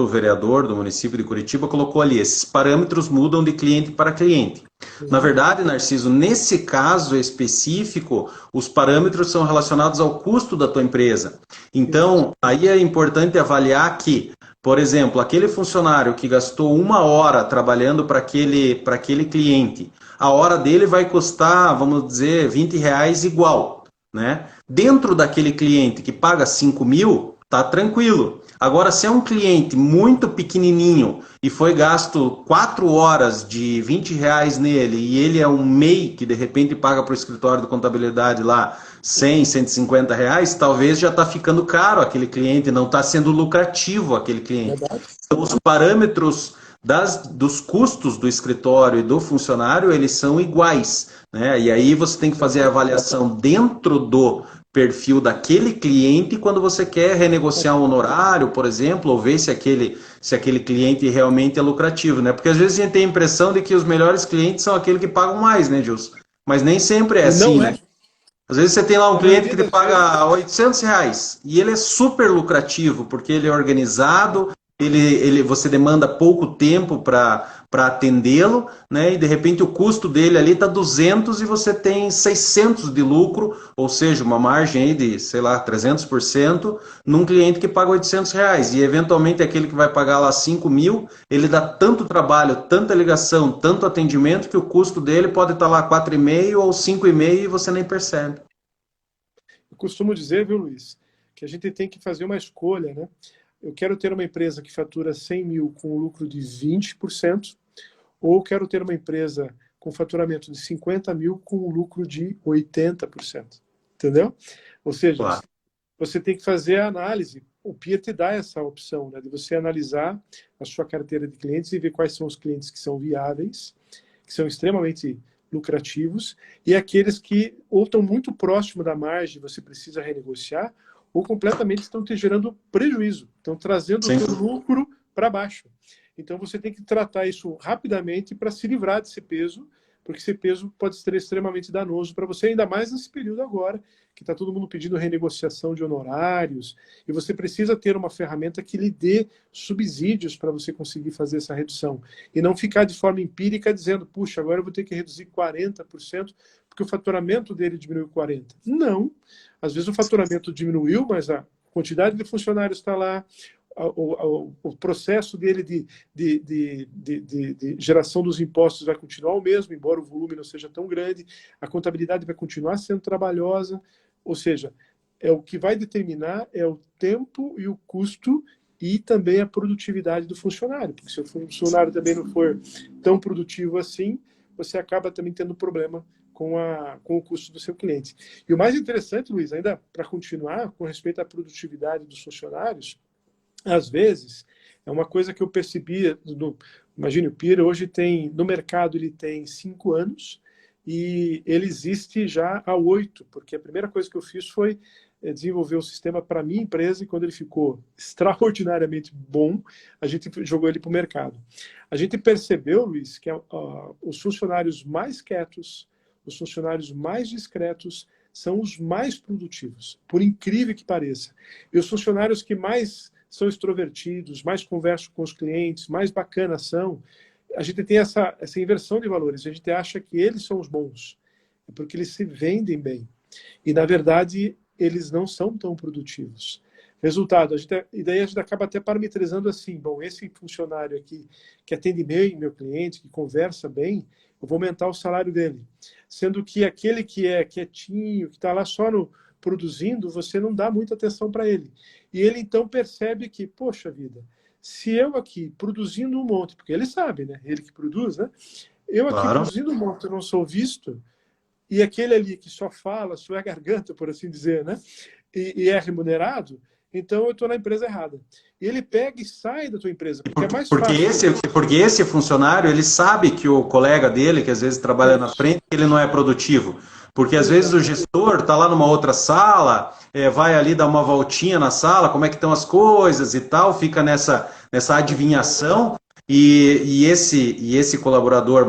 vereador do município de Curitiba, colocou ali, esses parâmetros mudam de cliente para cliente. Na verdade, Narciso, nesse caso específico, os parâmetros são relacionados ao custo da tua empresa. Então, aí é importante avaliar que, por exemplo, aquele funcionário que gastou 1 hora trabalhando para aquele cliente, a hora dele vai custar, vamos dizer, R$ 20 igual, né? Dentro daquele cliente que paga 5.000, tá tranquilo. Agora, se é um cliente muito pequenininho e foi gasto 4 horas de R$ 20 nele e ele é um MEI que de repente paga para o escritório de contabilidade lá 100, R$ 150, talvez já está ficando caro aquele cliente, não está sendo lucrativo aquele cliente. Então, os parâmetros dos custos do escritório e do funcionário, eles são iguais, né? E aí você tem que fazer a avaliação dentro do perfil daquele cliente quando você quer renegociar um honorário, por exemplo, ou ver se aquele cliente realmente é lucrativo, né? Porque às vezes a gente tem a impressão de que os melhores clientes são aqueles que pagam mais, né, Gilson? Mas nem sempre é assim, né? Às vezes você tem lá um cliente que te paga R$ 800 e ele é super lucrativo, porque ele é organizado, você demanda pouco tempo para atendê-lo, né? E de repente o custo dele ali está 200 e você tem 600 de lucro, ou seja, uma margem aí de, sei lá, 300% num cliente que paga R$ 800. E eventualmente aquele que vai pagar lá 5.000, ele dá tanto trabalho, tanta ligação, tanto atendimento que o custo dele pode estar lá 4,5 ou 5,5 e você nem percebe. Eu costumo dizer, viu, Luiz, que a gente tem que fazer uma escolha, né? Eu quero ter uma empresa que fatura 100 mil com um lucro de 20%, ou quero ter uma empresa com faturamento de 50 mil com um lucro de 80%. Entendeu? Ou seja, Claro. Você tem que fazer a análise. O PIA te dá essa opção, né, de você analisar a sua carteira de clientes e ver quais são os clientes que são viáveis, que são extremamente lucrativos, e aqueles que ou estão muito próximo da margem, você precisa renegociar, ou completamente estão te gerando prejuízo, estão trazendo o seu lucro para baixo. Então você tem que tratar isso rapidamente para se livrar desse peso, porque esse peso pode ser extremamente danoso para você, ainda mais nesse período agora, que está todo mundo pedindo renegociação de honorários, e você precisa ter uma ferramenta que lhe dê subsídios para você conseguir fazer essa redução. E não ficar de forma empírica dizendo, puxa, agora eu vou ter que reduzir 40%, porque o faturamento dele diminuiu 40%. Não. Às vezes o faturamento diminuiu, mas a quantidade de funcionários está lá, o processo dele de geração dos impostos vai continuar o mesmo, embora o volume não seja tão grande, a contabilidade vai continuar sendo trabalhosa, ou seja, o que vai determinar é o tempo e o custo e também a produtividade do funcionário, porque se o funcionário também não for tão produtivo assim, você acaba também tendo problema com o custo do seu cliente. E o mais interessante, Luiz, ainda para continuar com respeito à produtividade dos funcionários, às vezes, é uma coisa que eu percebia, imagine, o Pira hoje tem, no mercado ele tem 5 anos e ele existe já há 8, porque a primeira coisa que eu fiz foi desenvolver um sistema para a minha empresa e quando ele ficou extraordinariamente bom, a gente jogou ele para o mercado. A gente percebeu, Luiz, que os funcionários mais quietos, os funcionários mais discretos são os mais produtivos, por incrível que pareça. E os funcionários que mais são extrovertidos, mais conversam com os clientes, mais bacanas são, a gente tem essa inversão de valores. A gente acha que eles são os bons, porque eles se vendem bem. E, na verdade, eles não são tão produtivos. Resultado, e daí a gente acaba até parametrizando assim, bom, esse funcionário aqui que atende bem meu cliente, que conversa bem, eu vou aumentar o salário dele. Sendo que aquele que é quietinho, que está lá só produzindo, você não dá muita atenção para ele. E ele então percebe que, poxa vida, se eu aqui produzindo um monte, porque ele sabe, né? Ele que produz, né? Eu aqui produzindo um monte, eu não sou visto, e aquele ali que só fala, só é garganta, por assim dizer, né? E é remunerado, então eu estou na empresa errada. E ele pega e sai da tua empresa, porque é mais fácil. Porque esse funcionário, ele sabe que o colega dele, que às vezes trabalha na frente, ele não é produtivo. Porque às vezes o gestor está lá numa outra sala, vai ali dar uma voltinha na sala, como é que estão as coisas e tal, fica nessa adivinhação, e esse colaborador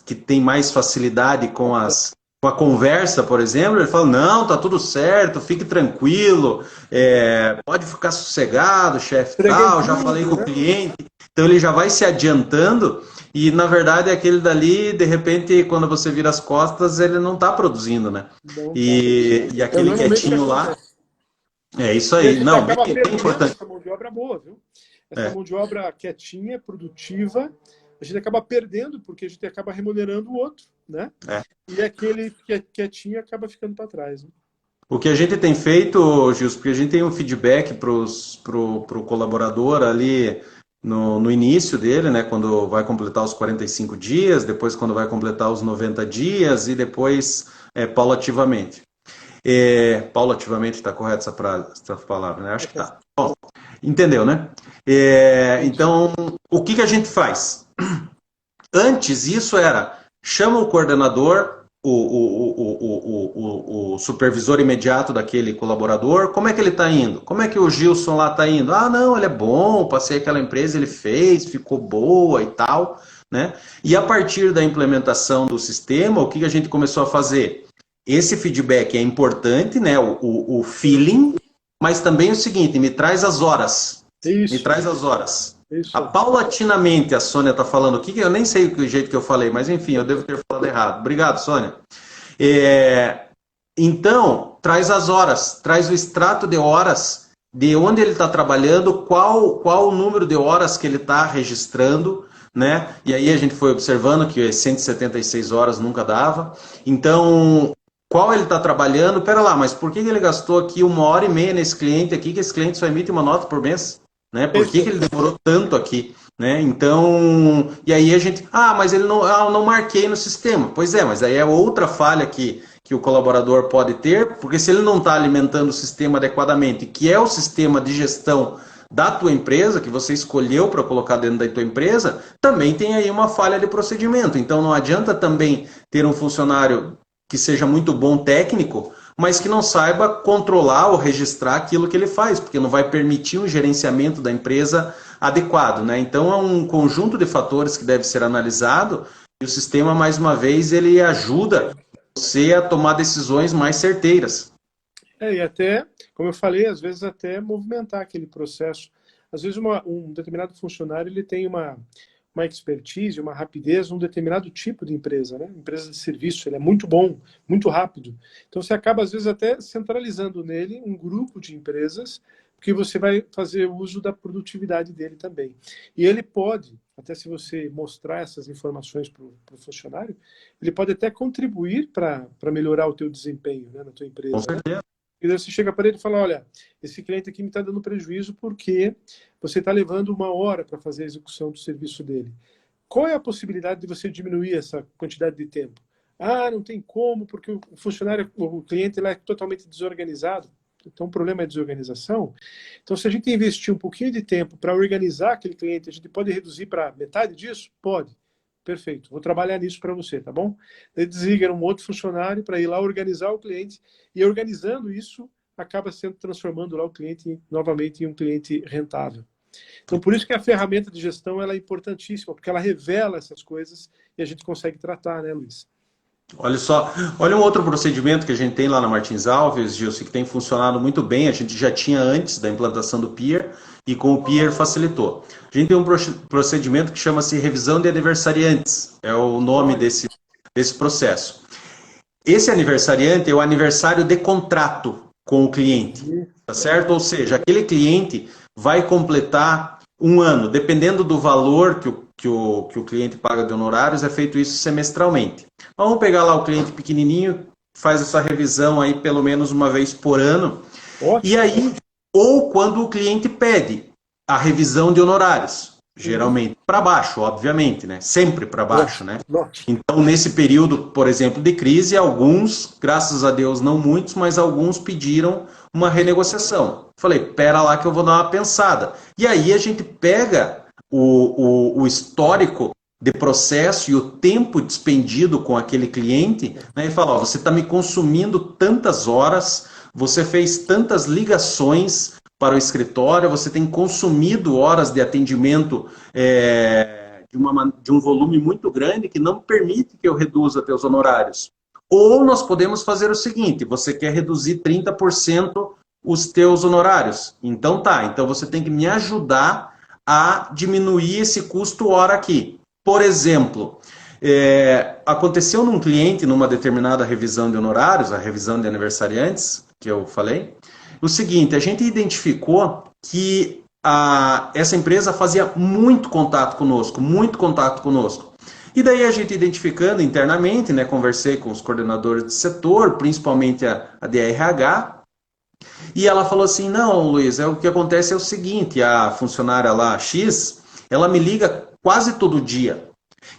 que tem mais facilidade com a conversa, por exemplo, ele fala, não, tá tudo certo, fique tranquilo, pode ficar sossegado, chefe, tal, já falei com o cliente. Então ele já vai se adiantando e, na verdade, aquele dali, de repente, quando você vira as costas, ele não está produzindo, né? E aquele quietinho lá... É isso aí. Não, bem importante. Essa mão de obra boa, viu? Essa mão de obra quietinha, produtiva, a gente acaba perdendo porque a gente acaba remunerando o outro, né? E aquele quietinho acaba ficando para trás, né? O que a gente tem feito, Gilson, porque a gente tem um feedback pro colaborador ali no início dele, né, quando vai completar os 45 dias, depois quando vai completar os 90 dias e depois paulativamente. Paulativamente está correta essa palavra, né? Acho que está. Bom, entendeu, né? Então, o que a gente faz? Antes, isso era, chama o coordenador, o supervisor imediato daquele colaborador, como é que ele está indo? Como é que o Gilson lá está indo? Ah, não, ele é bom, passei aquela empresa, ele fez, ficou boa e tal, né? E a partir da implementação do sistema, o que a gente começou a fazer? Esse feedback é importante, né? O feeling, mas também o seguinte, me traz as horas. Isso. Me traz as horas. Paulatinamente, a Sônia está falando aqui, que eu nem sei o jeito que eu falei, mas enfim, eu devo ter falado errado. Obrigado, Sônia. Então, traz as horas, traz o extrato de horas, de onde ele está trabalhando, qual o número de horas que ele está registrando, né? E aí a gente foi observando que 176 horas nunca dava. Então, qual ele está trabalhando? Pera lá, mas por que ele gastou aqui 1h30 nesse cliente aqui, que esse cliente só emite uma nota por mês? Né? Por que ele demorou tanto aqui? Né? Então, e aí a gente... mas ele não marquei no sistema. Pois é, mas aí é outra falha que o colaborador pode ter, porque se ele não está alimentando o sistema adequadamente, que é o sistema de gestão da tua empresa, que você escolheu para colocar dentro da tua empresa, também tem aí uma falha de procedimento. Então não adianta também ter um funcionário que seja muito bom técnico, mas que não saiba controlar ou registrar aquilo que ele faz, porque não vai permitir um gerenciamento da empresa adequado, né? Então é um conjunto de fatores que deve ser analisado e o sistema, mais uma vez, ele ajuda você a tomar decisões mais certeiras. E até, como eu falei, às vezes até movimentar aquele processo. Às vezes um determinado funcionário ele tem uma expertise, uma rapidez num determinado tipo de empresa, né? Empresa de serviço, ele é muito bom, muito rápido. Então você acaba, às vezes, até centralizando nele um grupo de empresas, porque você vai fazer uso da produtividade dele também. E ele pode, até se você mostrar essas informações para o funcionário, ele pode até contribuir para melhorar o teu desempenho, né, na tua empresa. Com certeza. Né? E daí você chega para ele e fala, olha, esse cliente aqui me está dando prejuízo porque você está levando 1 hora para fazer a execução do serviço dele. Qual é a possibilidade de você diminuir essa quantidade de tempo? Não tem como, porque o funcionário, o cliente lá é totalmente desorganizado. Então o problema é desorganização. Então se a gente investir um pouquinho de tempo para organizar aquele cliente, a gente pode reduzir para metade disso? Pode. Perfeito, vou trabalhar nisso para você, tá bom? Daí desliga um outro funcionário para ir lá organizar o cliente, e organizando isso, acaba transformando lá o cliente novamente em um cliente rentável. Então, por isso que a ferramenta de gestão ela é importantíssima, porque ela revela essas coisas e a gente consegue tratar, né, Luiz? Olha só, olha um outro procedimento que a gente tem lá na Martins Alves, Gilson, que tem funcionado muito bem, a gente já tinha antes da implantação do Peer, e com o Peer facilitou. A gente tem um procedimento que chama-se revisão de aniversariantes, é o nome desse processo. Esse aniversariante é o aniversário de contrato com o cliente, tá certo? Ou seja, aquele cliente vai completar 1 ano, dependendo do valor que o cliente paga de honorários, é feito isso semestralmente. Vamos pegar lá o cliente pequenininho, faz essa revisão aí pelo menos uma vez por ano. Ótimo. E aí, ou quando o cliente pede a revisão de honorários. geralmente. Para baixo, obviamente, né? Sempre para baixo, né? Note. Então, nesse período, por exemplo, de crise, alguns, graças a Deus, não muitos, mas alguns pediram uma renegociação. Falei, pera lá que eu vou dar uma pensada. E aí a gente pega o histórico de processo e o tempo despendido com aquele cliente, né, e fala, ó, você está me consumindo tantas horas, você fez tantas ligações para o escritório, você tem consumido horas de atendimento de um volume muito grande que não permite que eu reduza teus honorários. Ou nós podemos fazer o seguinte, você quer reduzir 30% os teus honorários. Então tá, então você tem que me ajudar a diminuir esse custo hora aqui. Por exemplo, aconteceu num cliente, numa determinada revisão de honorários, a revisão de aniversariantes, que eu falei, o seguinte, a gente identificou que essa empresa fazia muito contato conosco, muito contato conosco. E daí a gente identificando internamente, né, conversei com os coordenadores de setor, principalmente a de RH, e ela falou assim, não, Luiz, o que acontece é o seguinte, a funcionária lá, X, ela me liga quase todo dia.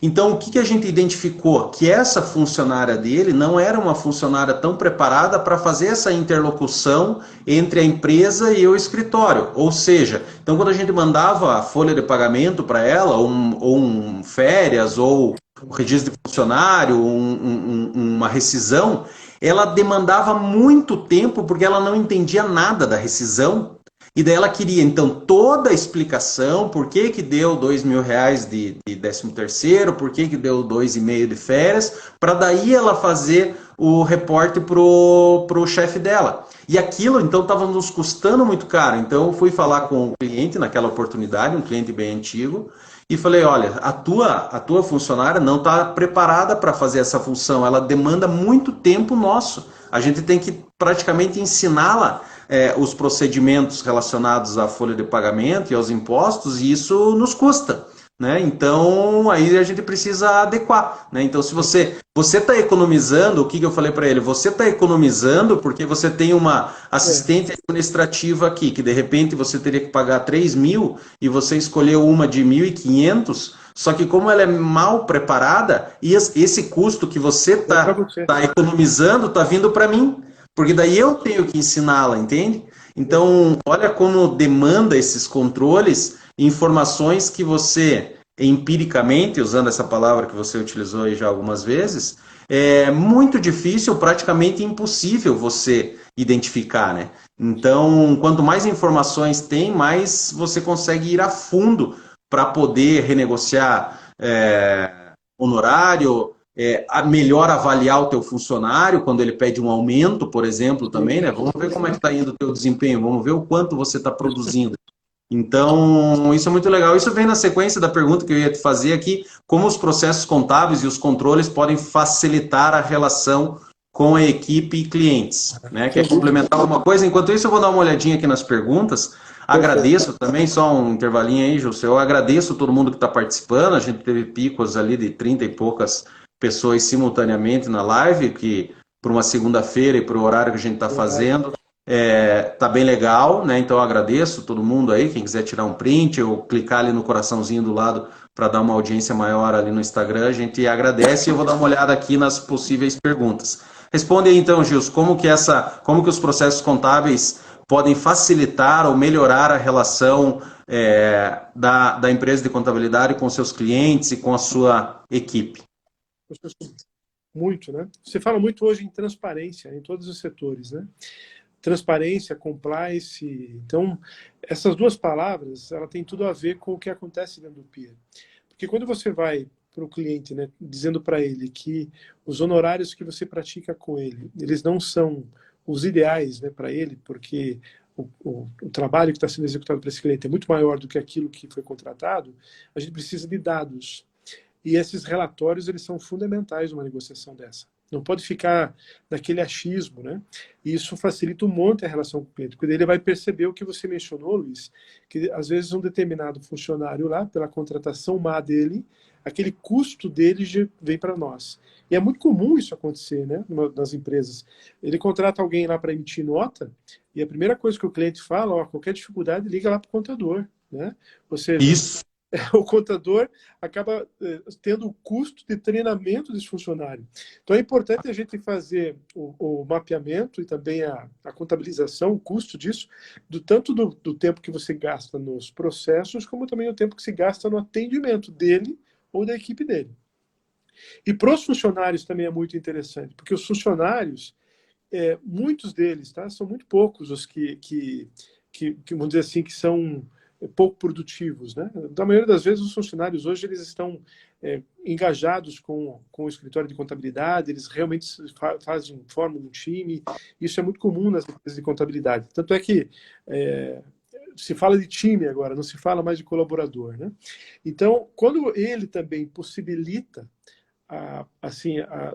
Então, o que a gente identificou? Que essa funcionária dele não era uma funcionária tão preparada para fazer essa interlocução entre a empresa e o escritório. Ou seja, então quando a gente mandava a folha de pagamento para ela, ou férias, ou um registro de funcionário, uma rescisão, ela demandava muito tempo porque ela não entendia nada da rescisão. E daí ela queria, então, toda a explicação, por que deu R$ 2.000 de 13º, por que deu 2,5 de férias, para daí ela fazer o reporte pro chefe dela. E aquilo, então, estava nos custando muito caro. Então, eu fui falar com o cliente naquela oportunidade, um cliente bem antigo, e falei, olha, a tua funcionária não está preparada para fazer essa função, ela demanda muito tempo nosso. A gente tem que praticamente ensiná-la os procedimentos relacionados à folha de pagamento e aos impostos, e isso nos custa. Né? Então, aí a gente precisa adequar. Né? Então, se você está economizando, o que eu falei para ele? Você está economizando porque você tem uma assistente administrativa aqui, que de repente você teria que pagar 3.000 e você escolheu uma de 1.500, só que como ela é mal preparada, e esse custo que você está economizando está vindo para mim. Porque daí eu tenho que ensiná-la, entende? Então, olha como demanda esses controles, informações que você, empiricamente, usando essa palavra que você utilizou aí já algumas vezes, é muito difícil, praticamente impossível você identificar, né? Então, quanto mais informações tem, mais você consegue ir a fundo para poder renegociar honorário, melhor avaliar o teu funcionário quando ele pede um aumento, por exemplo, também, né? Vamos ver como é que está indo o teu desempenho, vamos ver o quanto você está produzindo. Então, isso é muito legal. Isso vem na sequência da pergunta que eu ia te fazer aqui, como os processos contábeis e os controles podem facilitar a relação com a equipe e clientes, né? Quer complementar alguma coisa? Enquanto isso, eu vou dar uma olhadinha aqui nas perguntas. Agradeço também, só um intervalinho aí, José. Eu agradeço todo mundo que está participando. A gente teve picos ali de 30 e poucas pessoas simultaneamente na live, que por uma segunda-feira e para o horário que a gente está fazendo, tá bem legal, né? Então eu agradeço todo mundo aí, quem quiser tirar um print ou clicar ali no coraçãozinho do lado para dar uma audiência maior ali no Instagram, a gente agradece e eu vou dar uma olhada aqui nas possíveis perguntas. Responde aí então, Gilson, como que os processos contábeis podem facilitar ou melhorar a relação da empresa de contabilidade com seus clientes e com a sua equipe? Muito, né? Você fala muito hoje em transparência em todos os setores, né? Transparência, compliance. Então, essas duas palavras, ela tem tudo a ver com o que acontece dentro do PIA. Porque quando você vai para o cliente, né, dizendo para ele que os honorários que você pratica com ele, eles não são os ideais, né, para ele, porque o trabalho que está sendo executado para esse cliente é muito maior do que aquilo que foi contratado, a gente precisa de dados. E esses relatórios, eles são fundamentais numa negociação dessa. Não pode ficar naquele achismo, né? E isso facilita um monte a relação com o cliente, porque ele vai perceber o que você mencionou, Luiz, que às vezes um determinado funcionário lá, pela contratação má dele, aquele custo dele já vem para nós. E é muito comum isso acontecer, né? Nas empresas. Ele contrata alguém lá para emitir nota, e a primeira coisa que o cliente fala, ó, qualquer dificuldade, liga lá para o contador, né? Ou seja, isso. o contador acaba tendo o custo de treinamento desse funcionário. Então é importante a gente fazer o mapeamento e também a contabilização, o custo disso, tanto do tempo que você gasta nos processos, como também o tempo que se gasta no atendimento dele ou da equipe dele. E para os funcionários também é muito interessante, porque os funcionários, muitos deles, tá, são muito poucos os que vamos dizer assim, que são pouco produtivos, né? Da maioria das vezes, os funcionários hoje eles estão engajados com o escritório de contabilidade, eles realmente formam um time. Isso é muito comum nas empresas de contabilidade. Tanto é que se fala de time agora, não se fala mais de colaborador, né? Então, quando ele também possibilita a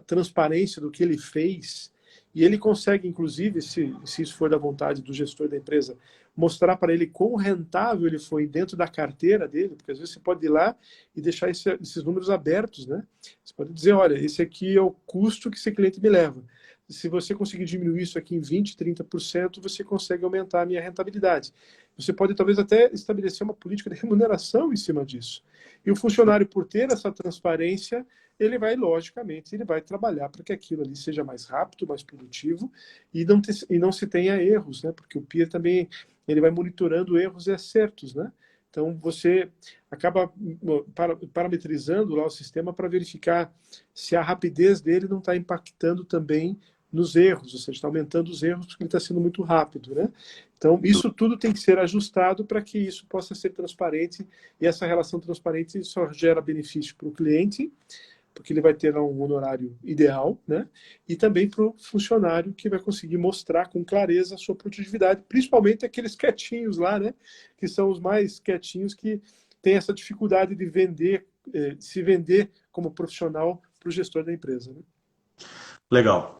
transparência do que ele fez, e ele consegue, inclusive, se isso for da vontade do gestor da empresa, mostrar para ele quão rentável ele foi dentro da carteira dele, porque às vezes você pode ir lá e deixar esses números abertos, né? Você pode dizer, olha, esse aqui é o custo que esse cliente me leva. Se você conseguir diminuir isso aqui em 20%, 30%, você consegue aumentar a minha rentabilidade. Você pode talvez até estabelecer uma política de remuneração em cima disso. E o funcionário, por ter essa transparência, ele vai, logicamente, ele vai trabalhar para que aquilo ali seja mais rápido, mais produtivo e não se tenha erros, né? Porque o peer também ele vai monitorando erros e acertos, né? Então, você acaba parametrizando lá o sistema para verificar se a rapidez dele não está impactando também nos erros, ou seja, está aumentando os erros porque ele está sendo muito rápido, né? Então, isso tudo tem que ser ajustado para que isso possa ser transparente, e essa relação transparente só gera benefício para o cliente, porque ele vai ter lá um honorário ideal, né? E também para o funcionário, que vai conseguir mostrar com clareza a sua produtividade, principalmente aqueles quietinhos lá, né? Que são os mais quietinhos, que têm essa dificuldade de vender, se vender como profissional para o gestor da empresa, né? Legal.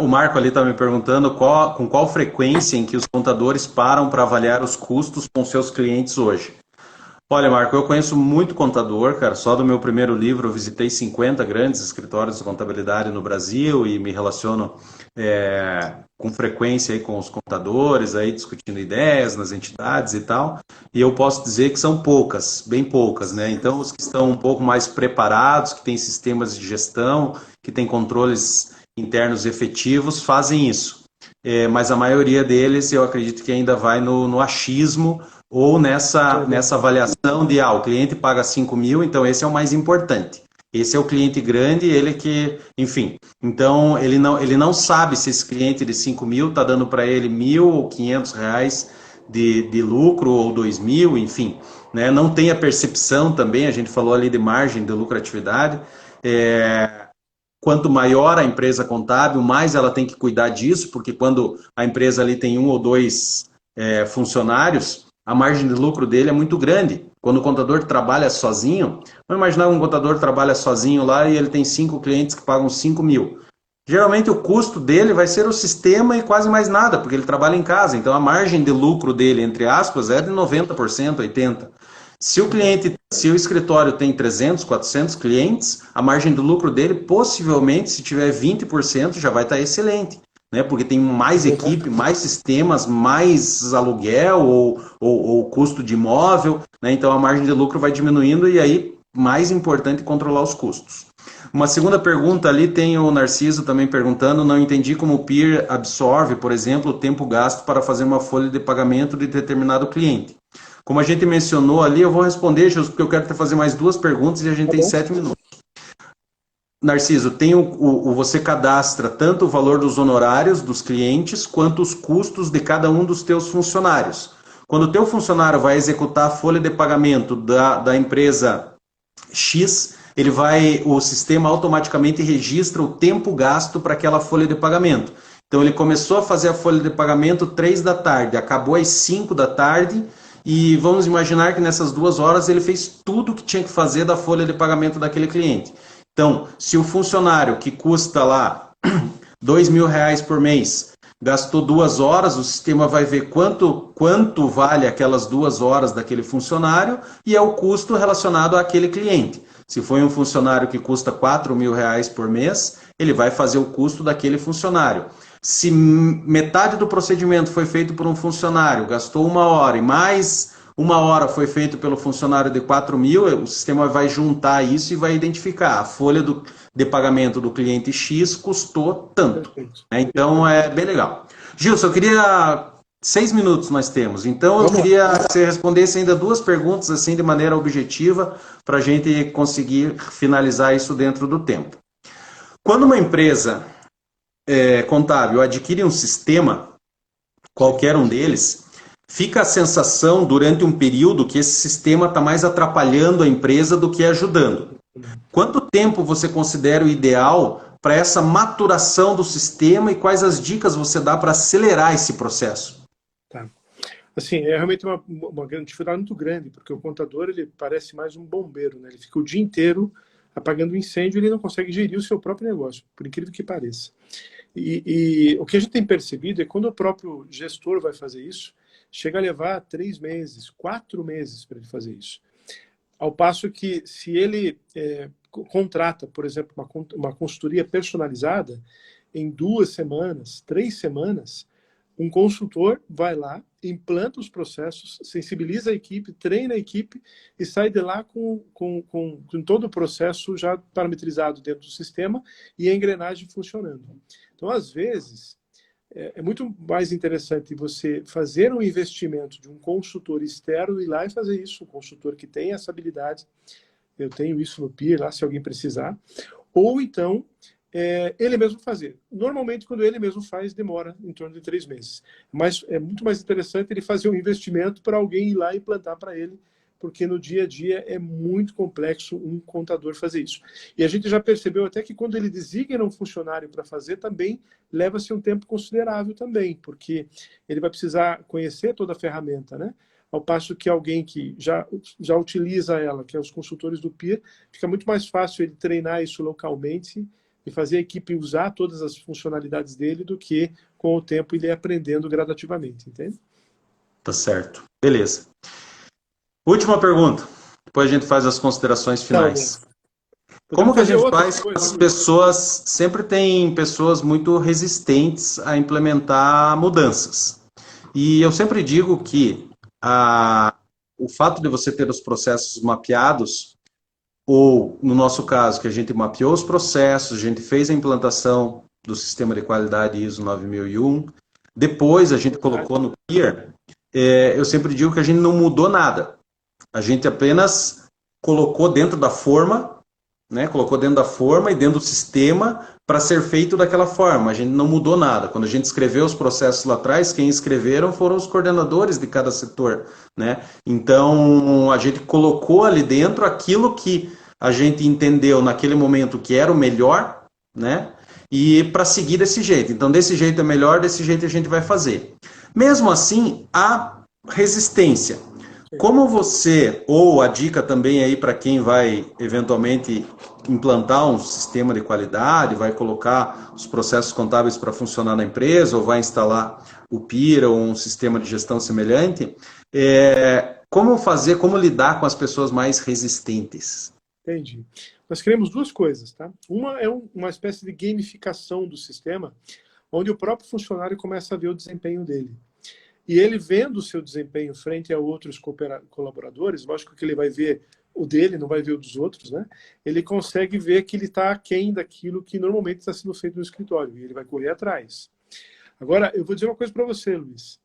O Marco ali está me perguntando com qual frequência em que os contadores param para avaliar os custos com seus clientes hoje. Olha, Marco, eu conheço muito contador, cara. Só do meu primeiro livro eu visitei 50 grandes escritórios de contabilidade no Brasil e me relaciono com frequência aí com os contadores, aí discutindo ideias nas entidades e tal. E eu posso dizer que são poucas, bem poucas, né? Então, os que estão um pouco mais preparados, que têm sistemas de gestão, que têm controles internos efetivos, fazem isso. Mas a maioria deles, eu acredito que ainda vai no achismo, ou nessa avaliação de, o cliente paga 5 mil, então esse é o mais importante. Esse é o cliente grande, ele que, enfim. Então, ele não sabe se esse cliente de 5 mil está dando para ele 1.000 ou 500 reais de lucro, ou 2 mil, enfim. Né? Não tem a percepção também, a gente falou ali de margem de lucratividade. Quanto maior a empresa contábil, mais ela tem que cuidar disso, porque quando a empresa ali tem 1 ou 2 funcionários, a margem de lucro dele é muito grande. Quando o contador trabalha sozinho, vamos imaginar um contador trabalha sozinho lá e ele tem 5 clientes que pagam 5 mil. Geralmente o custo dele vai ser o sistema e quase mais nada, porque ele trabalha em casa. Então a margem de lucro dele, entre aspas, é de 90%, 80%. Se o escritório tem 300, 400 clientes, a margem de lucro dele, possivelmente, se tiver 20%, já vai estar excelente. Né? Porque tem mais equipe, mais sistemas, mais aluguel ou custo de imóvel. Né? Então a margem de lucro vai diminuindo e aí, mais importante, controlar os custos. Uma segunda pergunta ali, tem o Narciso também perguntando, não entendi como o PEER absorve, por exemplo, o tempo gasto para fazer uma folha de pagamento de determinado cliente. Como a gente mencionou ali, eu vou responder, Gilson, porque eu quero fazer mais 2 perguntas e a gente tem 7 minutos. Narciso, você cadastra tanto o valor dos honorários dos clientes, quanto os custos de cada um dos teus funcionários. Quando o teu funcionário vai executar a folha de pagamento da empresa X, o sistema automaticamente registra o tempo gasto para aquela folha de pagamento. Então ele começou a fazer a folha de pagamento 3 da tarde, acabou às 5 da tarde, e vamos imaginar que nessas 2 horas ele fez tudo o que tinha que fazer da folha de pagamento daquele cliente. Então, se o funcionário que custa lá R$2.000 por mês gastou 2 horas, o sistema vai ver quanto vale aquelas 2 horas daquele funcionário e é o custo relacionado àquele cliente. Se foi um funcionário que custa R$4.000 por mês, ele vai fazer o custo daquele funcionário. Se metade do procedimento foi feito por um funcionário, gastou 1 hora e mais 1 hora foi feito pelo funcionário de 4.000, o sistema vai juntar isso e vai identificar a folha de pagamento do cliente X custou tanto. Perfeito. Né? Então, é bem legal. Gilson, eu queria... 6 minutos nós temos, então eu Vamos lá. queria que você respondesse ainda 2 perguntas assim de maneira objetiva para a gente conseguir finalizar isso dentro do tempo. Quando uma empresa contábil adquire um sistema, qualquer um deles, fica a sensação durante um período que esse sistema está mais atrapalhando a empresa do que ajudando. Quanto tempo você considera o ideal para essa maturação do sistema e quais as dicas você dá para acelerar esse processo? Tá. Assim, é realmente uma dificuldade muito grande, porque o contador, ele parece mais um bombeiro, né? Ele fica o dia inteiro apagando incêndio e ele não consegue gerir o seu próprio negócio, por incrível que pareça. E o que a gente tem percebido é que quando o próprio gestor vai fazer isso, chega a levar 3 meses, 4 meses para ele fazer isso. Ao passo que, se ele contrata, por exemplo, uma consultoria personalizada, em 2 semanas, 3 semanas, um consultor vai lá, implanta os processos, sensibiliza a equipe, treina a equipe e sai de lá com todo o processo já parametrizado dentro do sistema e a engrenagem funcionando. Então, às vezes, é muito mais interessante você fazer um investimento de um consultor externo, ir lá e fazer isso, um consultor que tem essa habilidade. Eu tenho isso no Peer, lá se alguém precisar. Ou então, ele mesmo fazer. Normalmente, quando ele mesmo faz, demora em torno de 3 meses. Mas é muito mais interessante ele fazer um investimento para alguém ir lá e implantar para ele, porque no dia a dia é muito complexo um contador fazer isso. E a gente já percebeu até que quando ele designa um funcionário para fazer, também leva-se um tempo considerável também, porque ele vai precisar conhecer toda a ferramenta, né? Ao passo que alguém que já utiliza ela, que é os consultores do Peer, fica muito mais fácil ele treinar isso localmente e fazer a equipe usar todas as funcionalidades dele do que, com o tempo, ele ir aprendendo gradativamente, entende? Tá certo. Beleza. Última pergunta. Depois a gente faz as considerações finais. Como que a gente faz? As pessoas sempre tem pessoas muito resistentes a implementar mudanças. E eu sempre digo que o fato de você ter os processos mapeados, ou no nosso caso, que a gente mapeou os processos, a gente fez a implantação do sistema de qualidade ISO 9001, depois a gente colocou no Peer, eu sempre digo que a gente não mudou nada. A gente apenas colocou dentro da forma, né? Colocou dentro da forma e dentro do sistema para ser feito daquela forma. A gente não mudou nada. Quando a gente escreveu os processos lá atrás, quem escreveram foram os coordenadores de cada setor, né? Então, a gente colocou ali dentro aquilo que a gente entendeu naquele momento que era o melhor, né? E para seguir desse jeito. Então, desse jeito é melhor, desse jeito a gente vai fazer. Mesmo assim, há resistência. Como você, ou a dica também aí para quem vai eventualmente implantar um sistema de qualidade, vai colocar os processos contábeis para funcionar na empresa, ou vai instalar o PIR ou um sistema de gestão semelhante, como fazer, como lidar com as pessoas mais resistentes? Entendi. Nós queremos 2 coisas, tá? Uma é uma espécie de gamificação do sistema, onde o próprio funcionário começa a ver o desempenho dele. E ele vendo o seu desempenho frente a outros colaboradores, lógico que ele vai ver o dele, não vai ver o dos outros, né? Ele consegue ver que ele está aquém daquilo que normalmente está sendo feito no escritório, e ele vai correr atrás. Agora, eu vou dizer uma coisa para você, Luiz.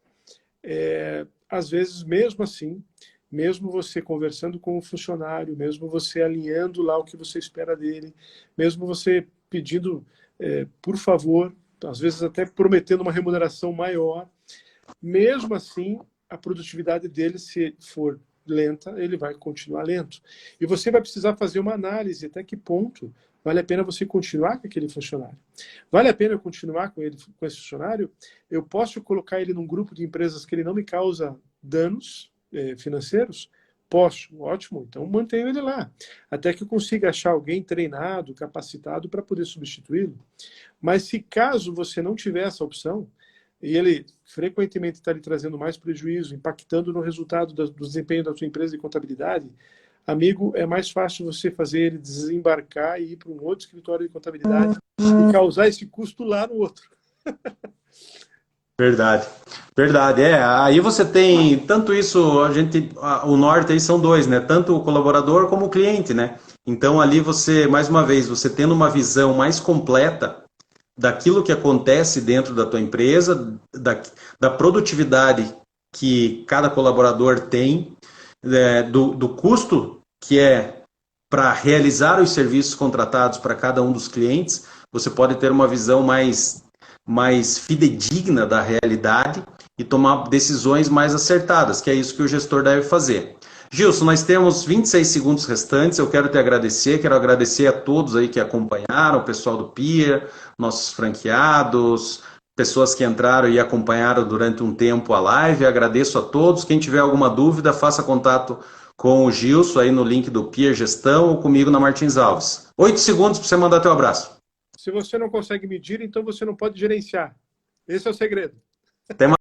Às vezes, mesmo assim, mesmo você conversando com o funcionário, mesmo você alinhando lá o que você espera dele, mesmo você pedindo, por favor, às vezes até prometendo uma remuneração maior, mesmo assim, a produtividade dele, se for lenta, ele vai continuar lento. E você vai precisar fazer uma análise até que ponto vale a pena você continuar com aquele funcionário. Vale a pena eu continuar com esse funcionário? Eu posso colocar ele num grupo de empresas que ele não me causa danos financeiros? Posso, ótimo, então mantenho ele lá. Até que eu consiga achar alguém treinado, capacitado para poder substituí-lo. Mas se caso você não tiver essa opção, e ele frequentemente está lhe trazendo mais prejuízo, impactando no resultado do desempenho da sua empresa de contabilidade, amigo, é mais fácil você fazer ele desembarcar e ir para um outro escritório de contabilidade e causar esse custo lá no outro. Verdade, verdade. Aí você tem tanto isso, o norte aí são dois, né? Tanto o colaborador como o cliente, né? Então ali você, mais uma vez, você tendo uma visão mais completa daquilo que acontece dentro da tua empresa, da produtividade que cada colaborador tem, do custo que é para realizar os serviços contratados para cada um dos clientes, você pode ter uma visão mais fidedigna da realidade e tomar decisões mais acertadas, que é isso que o gestor deve fazer. Gilson, nós temos 26 segundos restantes, eu quero te agradecer, quero agradecer a todos aí que acompanharam, o pessoal do Peer, nossos franqueados, pessoas que entraram e acompanharam durante um tempo a live, agradeço a todos, quem tiver alguma dúvida, faça contato com o Gilson aí no link do Peer Gestão ou comigo na Martins Alves. 8 segundos para você mandar teu abraço. Se você não consegue medir, então você não pode gerenciar. Esse é o segredo. Até mais.